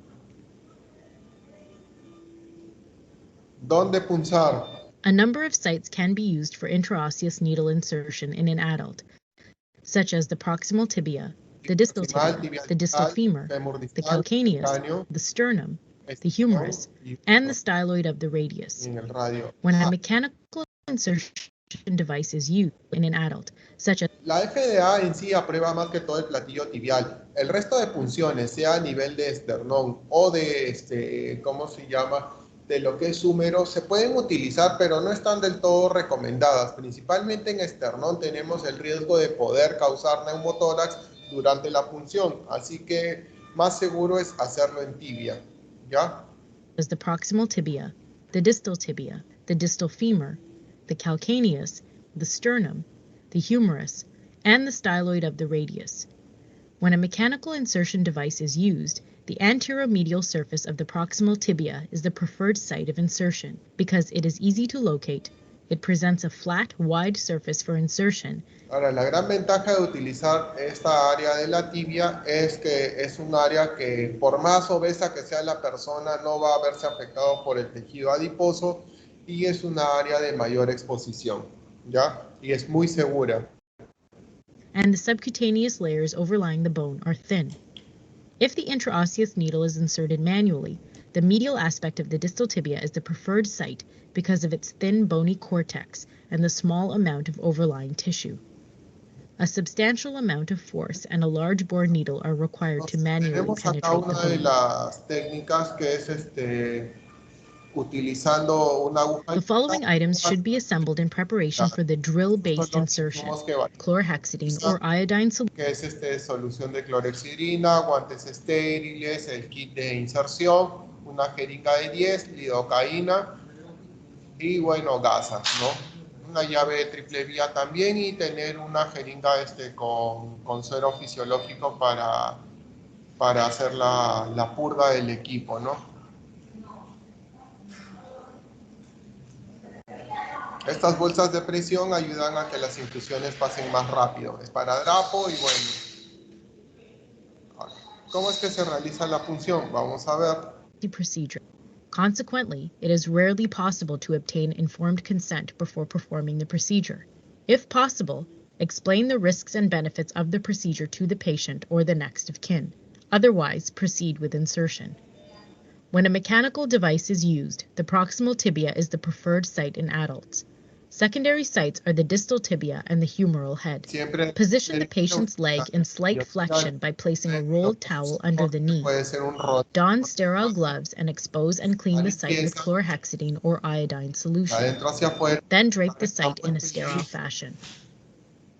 [SPEAKER 1] ¿Dónde punzar?
[SPEAKER 5] A number of sites can be used for intraosseous needle insertion in an adult, such as the proximal tibia, the distal tibia, the distal femur, the calcaneus, the sternum, the humerus, and the styloid of the radius. When a mechanical insertion device is used in an adult, such as
[SPEAKER 1] La FDA en sí aprueba más que todo el platillo tibial. El resto de punciones, sea a nivel de esternón o de, ¿cómo se llama?, de lo que es húmero, se pueden utilizar, pero no están del todo recomendadas. Principalmente en esternón tenemos el riesgo de poder causar neumotórax durante la punción, así que más seguro es hacerlo en tibia, ¿ya?
[SPEAKER 5] the proximal tibia, the distal femur, the calcaneus, the sternum, the humerus, and the styloid of the radius. When a mechanical insertion device is used, the anteromedial surface of the proximal tibia is the preferred site of insertion because it is easy to locate. It presents a flat, wide surface for insertion.
[SPEAKER 1] Ahora, la gran ventaja de utilizar esta área de la tibia es que es un área que, por más obesa que sea la persona, no va a verse afectado por el tejido adiposo y es una área de mayor exposición, ¿ya? Y es muy segura.
[SPEAKER 5] And the subcutaneous layers overlying the bone are thin. If the intraosseous needle is inserted manually, the medial aspect of the distal tibia is the preferred site because of its thin bony cortex and the small amount of overlying tissue. A substantial amount of force and a large bore needle are required to manually
[SPEAKER 1] Tenemos acá
[SPEAKER 5] penetrate
[SPEAKER 1] una
[SPEAKER 5] the
[SPEAKER 1] de
[SPEAKER 5] bone.
[SPEAKER 1] las técnicas que es utilizando una aguja.
[SPEAKER 5] The following items should be assembled in preparation for the drill-based insertion: chlorhexidine or iodine solution,
[SPEAKER 1] que es solución de clorhexidina, guantes estériles, el kit de inserción, una jeringa de 10, lidocaína y bueno, gasas, ¿no? Una llave de triple vía también y tener una jeringa con suero fisiológico para hacer la purga del equipo, ¿no? Estas bolsas de presión ayudan a que las infusiones pasen más rápido. Es para drapo y bueno. ¿Cómo es que se realiza la punción? Vamos a ver.
[SPEAKER 5] procedure. Consequently, it is rarely possible to obtain informed consent before performing the procedure. If possible, explain the risks and benefits of the procedure to the patient or the next of kin. Otherwise, proceed with insertion. When a mechanical device is used, the proximal tibia is the preferred site in adults. Secondary sites are the distal tibia and the humeral head. Position the patient's leg in slight flexion by placing a rolled towel under the knee. Don sterile gloves and expose and clean the site with chlorhexidine or iodine solution. Then drape the site in a sterile fashion.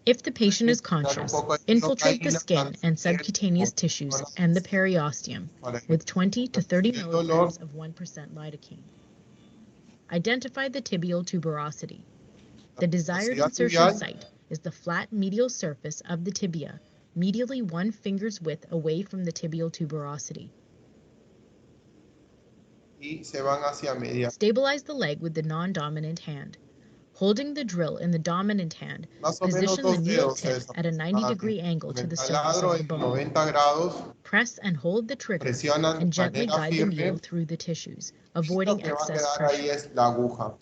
[SPEAKER 5] If the patient is conscious, infiltrate the skin and subcutaneous tissues and the periosteum with 20 to 30 milligrams of 1% lidocaine. Identify the tibial tuberosity. The desired insertion site is the flat medial surface of the tibia, medially 1 finger's width away from the tibial tuberosity. Stabilize the leg with the non-dominant hand. Holding the drill in the dominant hand, position the needle tip at a 90-degree angle to the surface of the bone. Press and hold the trigger and gently guide the needle through the tissues, avoiding excess pressure.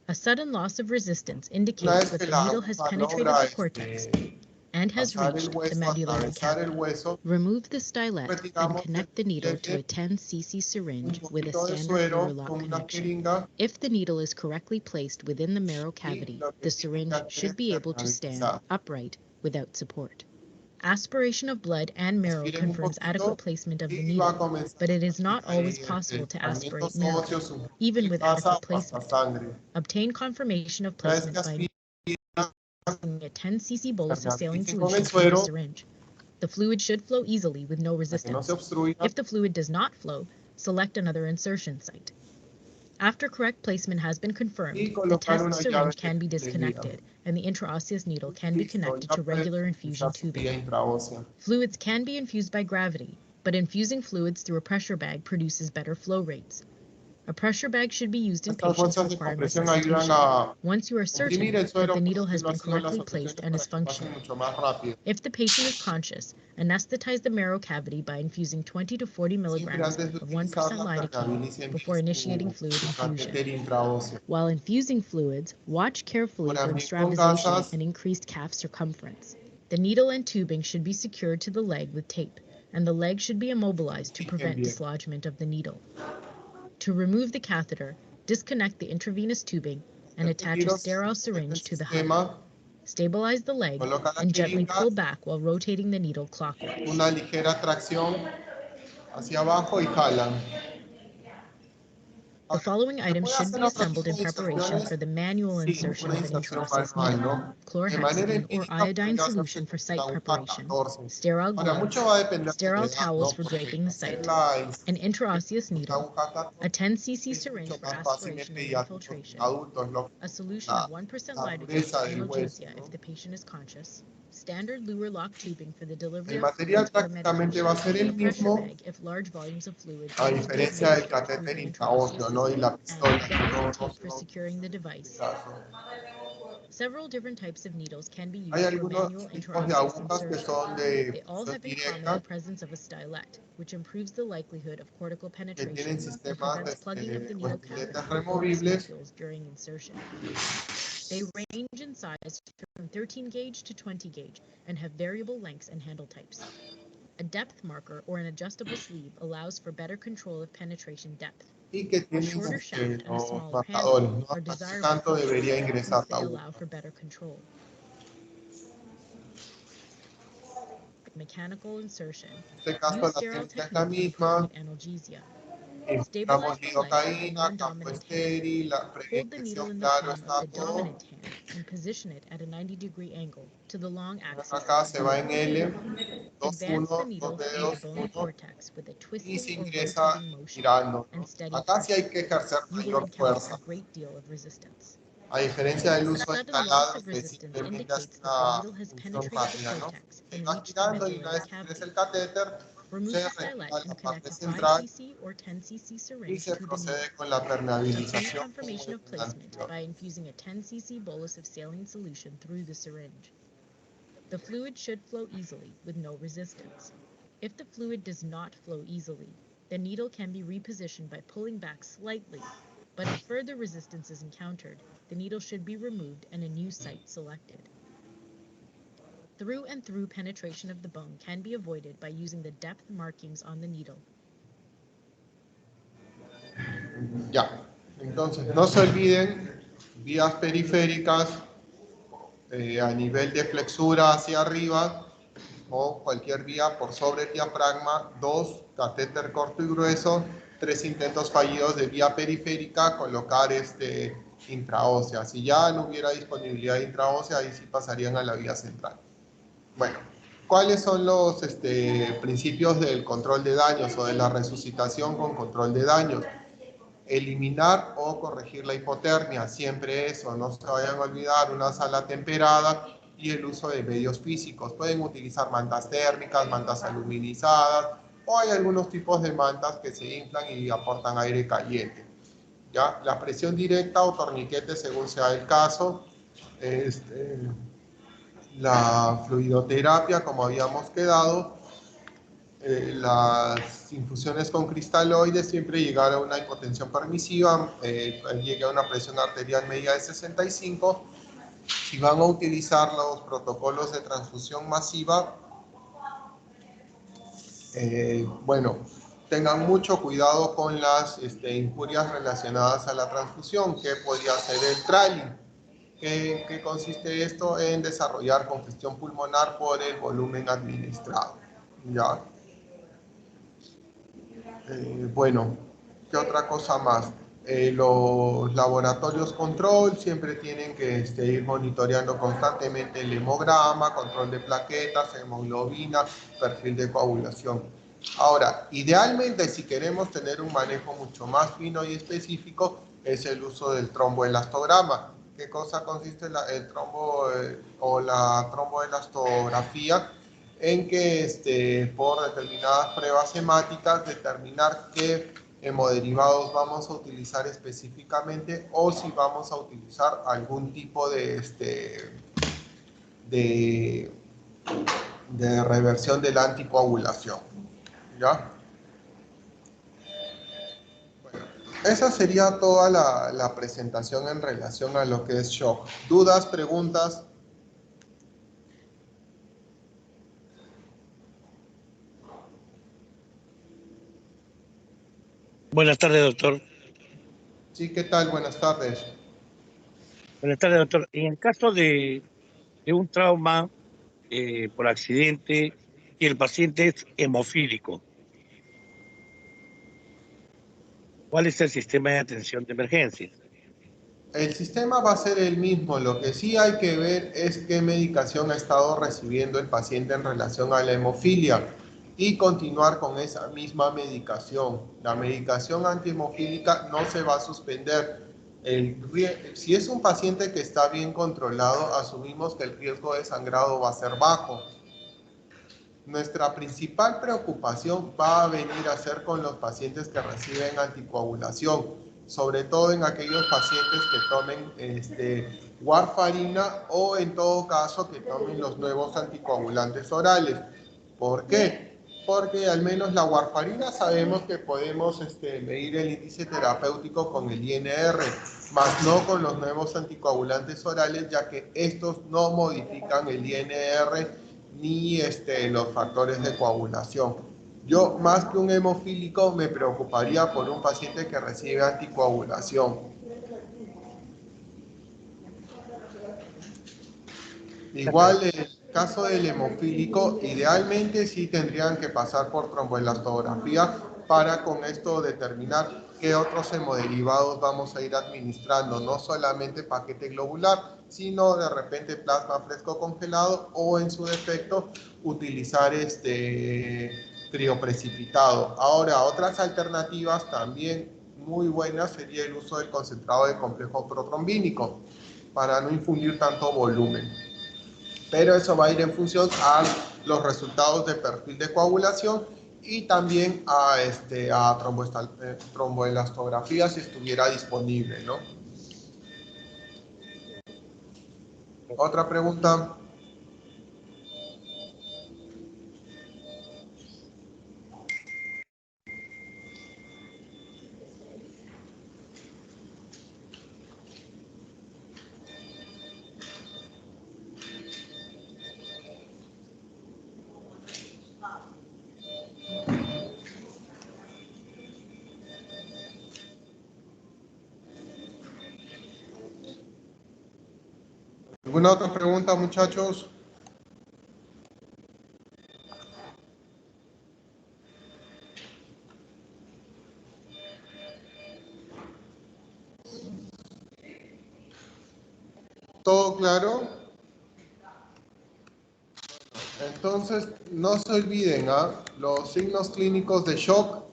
[SPEAKER 5] A sudden loss of resistance indicates that the needle has penetrated the cortex and has reached the medullary cavity. Remove the stylet and connect the needle to a 10 cc syringe with a standard Duralock connection. If the needle is correctly placed within the marrow cavity, the syringe should be able to stand upright without support. Aspiration of blood and marrow confirms adequate placement of the needle, but it is not always possible to aspirate marrow, even with adequate placement. Obtain confirmation of placement by a 10 cc bolus of saline
[SPEAKER 1] permeabilicen con
[SPEAKER 5] solution
[SPEAKER 1] el
[SPEAKER 5] through the
[SPEAKER 1] suero
[SPEAKER 5] syringe. The fluid should flow easily with no
[SPEAKER 1] para que no se
[SPEAKER 5] resistance.
[SPEAKER 1] obstruya.
[SPEAKER 5] If the fluid does not flow, select another insertion site. After correct placement has been confirmed,
[SPEAKER 1] Y
[SPEAKER 5] the
[SPEAKER 1] colocar
[SPEAKER 5] test
[SPEAKER 1] una
[SPEAKER 5] syringe
[SPEAKER 1] llave
[SPEAKER 5] can be
[SPEAKER 1] de guía.
[SPEAKER 5] disconnected and the intraosseous needle can be
[SPEAKER 1] Listo,
[SPEAKER 5] connected
[SPEAKER 1] ya
[SPEAKER 5] to
[SPEAKER 1] puede
[SPEAKER 5] regular infusion
[SPEAKER 1] utilizar su
[SPEAKER 5] tubing.
[SPEAKER 1] vía intraósea.
[SPEAKER 5] Fluids can be infused by gravity, but infusing fluids through a pressure bag produces better flow rates. A pressure bag should be used in
[SPEAKER 1] Estas
[SPEAKER 5] patients
[SPEAKER 1] bolsas de
[SPEAKER 5] requiring
[SPEAKER 1] compresión ayudan
[SPEAKER 5] resuscitation.
[SPEAKER 1] a
[SPEAKER 5] Once you are
[SPEAKER 1] comprimir
[SPEAKER 5] certain
[SPEAKER 1] el
[SPEAKER 5] that
[SPEAKER 1] suero,
[SPEAKER 5] the
[SPEAKER 1] por
[SPEAKER 5] needle has
[SPEAKER 1] decirlo
[SPEAKER 5] been
[SPEAKER 1] así, en las
[SPEAKER 5] correctly placed
[SPEAKER 1] operaciones
[SPEAKER 5] and is
[SPEAKER 1] para que pasen
[SPEAKER 5] functioning.
[SPEAKER 1] mucho más rápido.
[SPEAKER 5] If the patient is conscious, anesthetize the marrow cavity by infusing 20 to 40
[SPEAKER 1] Siempre
[SPEAKER 5] milligrams
[SPEAKER 1] antes de
[SPEAKER 5] of
[SPEAKER 1] utilizar
[SPEAKER 5] 1%
[SPEAKER 1] la
[SPEAKER 5] lidocaine
[SPEAKER 1] permeabilicen
[SPEAKER 5] before
[SPEAKER 1] bien
[SPEAKER 5] initiating
[SPEAKER 1] su
[SPEAKER 5] fluid infusion.
[SPEAKER 1] catéter intraóseo.
[SPEAKER 5] While infusing fluids, watch carefully
[SPEAKER 1] Ahora
[SPEAKER 5] for
[SPEAKER 1] bien, con
[SPEAKER 5] extravasation
[SPEAKER 1] gasas,
[SPEAKER 5] and increased calf circumference. The needle and tubing should be secured to the leg with tape, and the leg should be immobilized to
[SPEAKER 1] fijen
[SPEAKER 5] prevent
[SPEAKER 1] bien.
[SPEAKER 5] dislodgement of the needle. To remove the catheter, disconnect the intravenous tubing and attach a sterile syringe to the hub.
[SPEAKER 1] Sistema,
[SPEAKER 5] Stabilize the leg
[SPEAKER 1] coloca las
[SPEAKER 5] and gently
[SPEAKER 1] jeringas,
[SPEAKER 5] pull back while rotating the needle clockwise.
[SPEAKER 1] una ligera tracción hacia abajo y jalan.
[SPEAKER 5] The following
[SPEAKER 1] ¿Se
[SPEAKER 5] items
[SPEAKER 1] puede
[SPEAKER 5] should
[SPEAKER 1] hacer
[SPEAKER 5] be
[SPEAKER 1] otro
[SPEAKER 5] assembled
[SPEAKER 1] tipo
[SPEAKER 5] in
[SPEAKER 1] de
[SPEAKER 5] preparation
[SPEAKER 1] inserciones?
[SPEAKER 5] for the manual
[SPEAKER 1] Sí,
[SPEAKER 5] insertion
[SPEAKER 1] una
[SPEAKER 5] of an
[SPEAKER 1] inserción
[SPEAKER 5] intraosseous
[SPEAKER 1] manual,
[SPEAKER 5] needle.
[SPEAKER 1] ¿no? De manera
[SPEAKER 5] Chlorhexidine or
[SPEAKER 1] empírica
[SPEAKER 5] iodine
[SPEAKER 1] podría hacerse
[SPEAKER 5] solution for
[SPEAKER 1] con
[SPEAKER 5] site
[SPEAKER 1] la aguja
[SPEAKER 5] preparation,
[SPEAKER 1] 14.
[SPEAKER 5] sterile
[SPEAKER 1] Ahora,
[SPEAKER 5] gloves,
[SPEAKER 1] mucho va a depender de la
[SPEAKER 5] sterile
[SPEAKER 1] edad,
[SPEAKER 5] towels
[SPEAKER 1] ¿no?
[SPEAKER 5] for
[SPEAKER 1] Porque
[SPEAKER 5] draping the
[SPEAKER 1] hacer
[SPEAKER 5] site,
[SPEAKER 1] la
[SPEAKER 5] an
[SPEAKER 1] inserción
[SPEAKER 5] intraosseous
[SPEAKER 1] con la
[SPEAKER 5] needle,
[SPEAKER 1] aguja
[SPEAKER 5] a
[SPEAKER 1] 14
[SPEAKER 5] 10 cc
[SPEAKER 1] es
[SPEAKER 5] syringe
[SPEAKER 1] mucho
[SPEAKER 5] for
[SPEAKER 1] más fácil en
[SPEAKER 5] aspiration and
[SPEAKER 1] pediátricos que en
[SPEAKER 5] infiltration,
[SPEAKER 1] adultos,
[SPEAKER 5] a solution of 1%
[SPEAKER 1] la
[SPEAKER 5] lidocaine
[SPEAKER 1] dureza
[SPEAKER 5] for
[SPEAKER 1] del hueso,
[SPEAKER 5] analgesia
[SPEAKER 1] ¿no?
[SPEAKER 5] if the patient is conscious, standard Luer lock tubing for the delivery
[SPEAKER 1] El
[SPEAKER 5] of
[SPEAKER 1] material
[SPEAKER 5] fluids or
[SPEAKER 1] prácticamente
[SPEAKER 5] medication,
[SPEAKER 1] va a ser
[SPEAKER 5] and a
[SPEAKER 1] el
[SPEAKER 5] pressure
[SPEAKER 1] mismo,
[SPEAKER 5] bag if large volumes of fluid
[SPEAKER 1] a
[SPEAKER 5] need to be
[SPEAKER 1] diferencia del
[SPEAKER 5] administered through
[SPEAKER 1] catéter
[SPEAKER 5] the
[SPEAKER 1] intraóseo,
[SPEAKER 5] intraosseous
[SPEAKER 1] ¿no? Y la
[SPEAKER 5] and
[SPEAKER 1] pistola, que
[SPEAKER 5] bag
[SPEAKER 1] no
[SPEAKER 5] of tape
[SPEAKER 1] se
[SPEAKER 5] for
[SPEAKER 1] va a
[SPEAKER 5] securing the
[SPEAKER 1] utilizar en
[SPEAKER 5] device.
[SPEAKER 1] este caso.
[SPEAKER 5] Several different types of needles can be
[SPEAKER 1] Hay
[SPEAKER 5] used for
[SPEAKER 1] algunos
[SPEAKER 5] manual
[SPEAKER 1] tipos de
[SPEAKER 5] intraosseous
[SPEAKER 1] agujas que
[SPEAKER 5] insertion.
[SPEAKER 1] son de
[SPEAKER 5] They all
[SPEAKER 1] función
[SPEAKER 5] have in common the
[SPEAKER 1] directa,
[SPEAKER 5] presence of a stylet, which improves the likelihood of cortical
[SPEAKER 1] que
[SPEAKER 5] penetration
[SPEAKER 1] tienen
[SPEAKER 5] and
[SPEAKER 1] sistemas
[SPEAKER 5] prevents plugging of the
[SPEAKER 1] o
[SPEAKER 5] needle
[SPEAKER 1] estiletes
[SPEAKER 5] cavity with porous
[SPEAKER 1] removibles.
[SPEAKER 5] spicules during insertion. They range in size from 13 gauge to 20 gauge and have variable lengths and handle types. A depth marker or an adjustable sleeve allows for better control of penetration depth.
[SPEAKER 1] Y que
[SPEAKER 5] A
[SPEAKER 1] tienen
[SPEAKER 5] shorter shaft and a
[SPEAKER 1] los
[SPEAKER 5] smaller
[SPEAKER 1] marcadores,
[SPEAKER 5] handle
[SPEAKER 1] ¿no?
[SPEAKER 5] are
[SPEAKER 1] Hasta qué
[SPEAKER 5] desirable
[SPEAKER 1] tanto debería
[SPEAKER 5] features
[SPEAKER 1] ingresar
[SPEAKER 5] since
[SPEAKER 1] la
[SPEAKER 5] they allow
[SPEAKER 1] aguja.
[SPEAKER 5] for better control. Mechanical insertion.
[SPEAKER 1] En este caso
[SPEAKER 5] Use
[SPEAKER 1] la
[SPEAKER 5] sterile
[SPEAKER 1] técnica es la
[SPEAKER 5] technique to
[SPEAKER 1] misma.
[SPEAKER 5] prevent analgesia.
[SPEAKER 1] Infiltramos
[SPEAKER 5] Stabilize the leg with the
[SPEAKER 1] lidocaína, campo
[SPEAKER 5] non-dominant hand.
[SPEAKER 1] estéril, la
[SPEAKER 5] Hold the needle
[SPEAKER 1] preinyección,
[SPEAKER 5] in the
[SPEAKER 1] claro
[SPEAKER 5] palm
[SPEAKER 1] está
[SPEAKER 5] of the
[SPEAKER 1] todo.
[SPEAKER 5] dominant hand and position it at a 90-degree angle to the long axis
[SPEAKER 1] Acá
[SPEAKER 5] of
[SPEAKER 1] se
[SPEAKER 5] the
[SPEAKER 1] va
[SPEAKER 5] needle.
[SPEAKER 1] en L,
[SPEAKER 5] Advance the
[SPEAKER 1] 2, 1,
[SPEAKER 5] needle
[SPEAKER 1] 2
[SPEAKER 5] through the
[SPEAKER 1] dedos,
[SPEAKER 5] bony
[SPEAKER 1] 1,
[SPEAKER 5] cortex with a
[SPEAKER 1] y
[SPEAKER 5] twisting
[SPEAKER 1] se
[SPEAKER 5] or
[SPEAKER 1] ingresa
[SPEAKER 5] rotating motion
[SPEAKER 1] girando, ¿no?
[SPEAKER 5] and steady
[SPEAKER 1] Acá sí hay
[SPEAKER 5] pressure.
[SPEAKER 1] que ejercer
[SPEAKER 5] You will
[SPEAKER 1] mayor
[SPEAKER 5] encounter
[SPEAKER 1] fuerza.
[SPEAKER 5] a great deal of resistance.
[SPEAKER 1] A diferencia del
[SPEAKER 5] A
[SPEAKER 1] uso de
[SPEAKER 5] sudden loss
[SPEAKER 1] taladros,
[SPEAKER 5] of
[SPEAKER 1] que
[SPEAKER 5] resistance
[SPEAKER 1] simplemente hace
[SPEAKER 5] indicates that the
[SPEAKER 1] una
[SPEAKER 5] needle has
[SPEAKER 1] función
[SPEAKER 5] penetrated the
[SPEAKER 1] rápida, ¿no?
[SPEAKER 5] cortex
[SPEAKER 1] Se
[SPEAKER 5] and
[SPEAKER 1] va
[SPEAKER 5] reached the
[SPEAKER 1] girando y una
[SPEAKER 5] medullary
[SPEAKER 1] vez que ingresa
[SPEAKER 5] cavity.
[SPEAKER 1] el catéter,
[SPEAKER 5] Remove
[SPEAKER 1] se
[SPEAKER 5] the
[SPEAKER 1] retira
[SPEAKER 5] stylet
[SPEAKER 1] la
[SPEAKER 5] and connect
[SPEAKER 1] parte
[SPEAKER 5] a 5
[SPEAKER 1] central
[SPEAKER 5] cc or 10 cc
[SPEAKER 1] y
[SPEAKER 5] syringe
[SPEAKER 1] se
[SPEAKER 5] to the needle.
[SPEAKER 1] procede con la
[SPEAKER 5] Obtain
[SPEAKER 1] permeabilización como
[SPEAKER 5] confirmation of
[SPEAKER 1] en el
[SPEAKER 5] placement
[SPEAKER 1] anterior.
[SPEAKER 5] by infusing a 10 cc bolus of saline solution through the syringe. The fluid should flow easily with no resistance. If the fluid does not flow easily, the needle can be repositioned by pulling back slightly, but if further resistance is encountered, the needle should be removed and a new site selected. Through and through penetration of the bone can be avoided by using the depth markings on the needle.
[SPEAKER 1] Ya, entonces no se olviden, vías periféricas a nivel de flexura hacia arriba o cualquier vía por sobre el diafragma, 2, catéter corto y grueso, 3 intentos fallidos de vía periférica, colocar intraósea. Si ya no hubiera disponibilidad de intraósea, ahí sí pasarían a la vía central. Bueno, ¿cuáles son los principios del control de daños o de la resucitación con control de daños? Eliminar o corregir la hipotermia, siempre eso, no se vayan a olvidar, una sala temperada y el uso de medios físicos. Pueden utilizar mantas térmicas, mantas aluminizadas, o hay algunos tipos de mantas que se inflan y aportan aire caliente. ¿Ya? La presión directa o torniquete según sea el caso, la fluidoterapia como habíamos quedado, las infusiones con cristaloides siempre llegar a una hipotensión permisiva, llegue a una presión arterial media de 65. Si van a utilizar los protocolos de transfusión masiva, bueno, tengan mucho cuidado con las injurias relacionadas a la transfusión, que podría ser el trailing. ¿Qué consiste esto? En desarrollar congestión pulmonar por el volumen administrado. ¿Ya? Bueno, ¿qué otra cosa más? los laboratorios control siempre tienen que ir monitoreando constantemente el hemograma, control de plaquetas, hemoglobina, perfil de coagulación. Ahora, idealmente, si queremos tener un manejo mucho más fino y específico, es el uso del tromboelastograma. ¿Qué cosa consiste el trombo o la tromboelastografía? En que por determinadas pruebas hemáticas determinar qué hemoderivados vamos a utilizar específicamente o si vamos a utilizar algún tipo de reversión de la anticoagulación. ¿Ya? Bueno, esa sería toda la presentación en relación a lo que es shock. ¿Dudas, preguntas?
[SPEAKER 6] Buenas tardes, doctor.
[SPEAKER 1] Sí, ¿qué tal? Buenas tardes.
[SPEAKER 6] Buenas tardes, doctor. En el caso de un trauma por accidente y el paciente es hemofílico, ¿cuál es el sistema de atención de emergencias?
[SPEAKER 1] El sistema va a ser el mismo. Lo que sí hay que ver es qué medicación ha estado recibiendo el paciente en relación a la hemofilia y continuar con esa misma medicación. La medicación antihemofílica no se va a suspender. Si es un paciente que está bien controlado, asumimos que el riesgo de sangrado va a ser bajo. Nuestra principal preocupación va a venir a ser con los pacientes que reciben anticoagulación, sobre todo en aquellos pacientes que tomen warfarina o en todo caso que tomen los nuevos anticoagulantes orales. ¿Por qué? Porque al menos la warfarina sabemos que podemos medir el índice terapéutico con el INR, más no con los nuevos anticoagulantes orales, ya que estos no modifican el INR ni los factores de coagulación. Yo, más que un hemofílico, me preocuparía por un paciente que recibe anticoagulación. Igual, en el caso del hemofílico, idealmente sí tendrían que pasar por tromboelastografía para con esto determinar qué otros hemoderivados vamos a ir administrando, no solamente paquete globular, sino de repente plasma fresco congelado o en su defecto utilizar crioprecipitado. Ahora, otras alternativas también muy buenas sería el uso del concentrado de complejo protrombínico para no infundir tanto volumen. Pero eso va a ir en función a los resultados de perfil de coagulación y también a tromboelastografía si estuviera disponible, ¿no? Otra pregunta. ¿Alguna otra pregunta, muchachos? ¿Todo claro? Entonces, no se olviden, los signos clínicos de shock.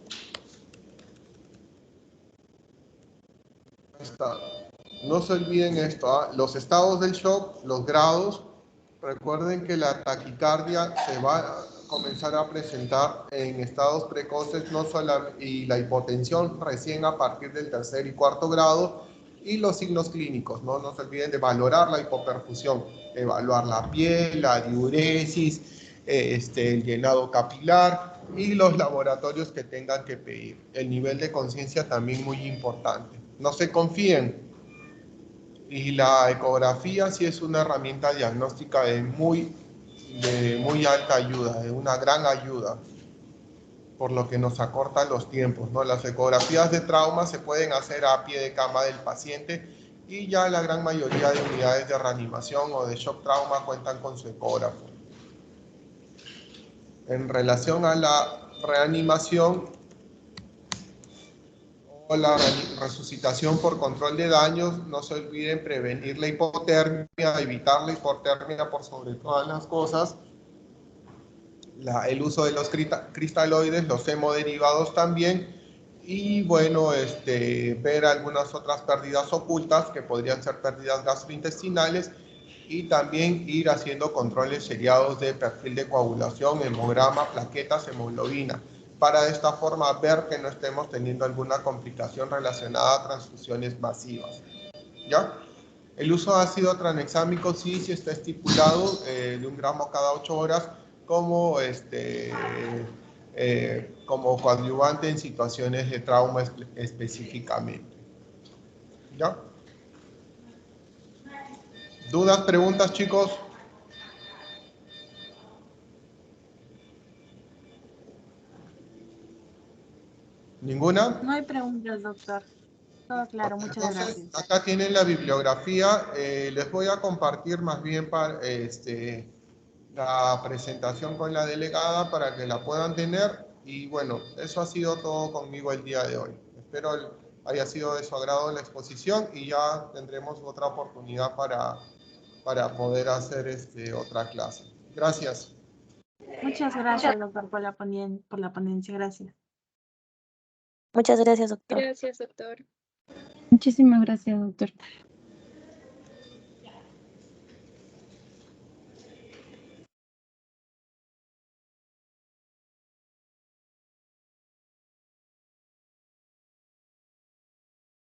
[SPEAKER 1] No se olviden esto, los estados del shock, los grados. Recuerden que la taquicardia se va a comenzar a presentar en estados precoces, no solo, y la hipotensión recién a partir del tercer y cuarto grado. Y los signos clínicos, no se olviden de valorar la hipoperfusión, evaluar la piel, la diuresis, el llenado capilar y los laboratorios que tengan que pedir. El nivel de conciencia también muy importante. No se confíen. Y la ecografía sí es una herramienta diagnóstica de muy alta ayuda, de una gran ayuda, por lo que nos acorta los tiempos, ¿no? Las ecografías de trauma se pueden hacer a pie de cama del paciente y ya la gran mayoría de unidades de reanimación o de shock trauma cuentan con su ecógrafo. En relación a la reanimación, la resucitación por control de daños. No se olviden prevenir la hipotermia, evitar la hipotermia por sobre todas las cosas. El uso de los cristaloides, los hemoderivados también. Y bueno, ver algunas otras pérdidas ocultas que podrían ser pérdidas gastrointestinales, y también ir haciendo controles seriados de perfil de coagulación, hemograma, plaquetas, hemoglobina, para de esta forma ver que no estemos teniendo alguna complicación relacionada a transfusiones masivas. ¿Ya? El uso de ácido tranexámico sí está estipulado de 1 gramo cada 8 horas como, como coadyuvante en situaciones de trauma específicamente. ¿Ya? ¿Dudas, preguntas, chicos? ¿Ninguna?
[SPEAKER 2] No hay preguntas, doctor. Todo claro, muchas
[SPEAKER 1] Entonces,
[SPEAKER 2] gracias.
[SPEAKER 1] acá tienen la bibliografía. Les voy a compartir más bien para, la presentación con la delegada para que la puedan tener. Y bueno, eso ha sido todo conmigo el día de hoy. Espero haya sido de su agrado la exposición, y ya tendremos otra oportunidad para poder hacer otra clase. Gracias.
[SPEAKER 2] Muchas gracias, doctor, por la ponencia. Gracias.
[SPEAKER 7] Muchas gracias, doctor.
[SPEAKER 8] Gracias, doctor.
[SPEAKER 9] Muchísimas gracias, doctor.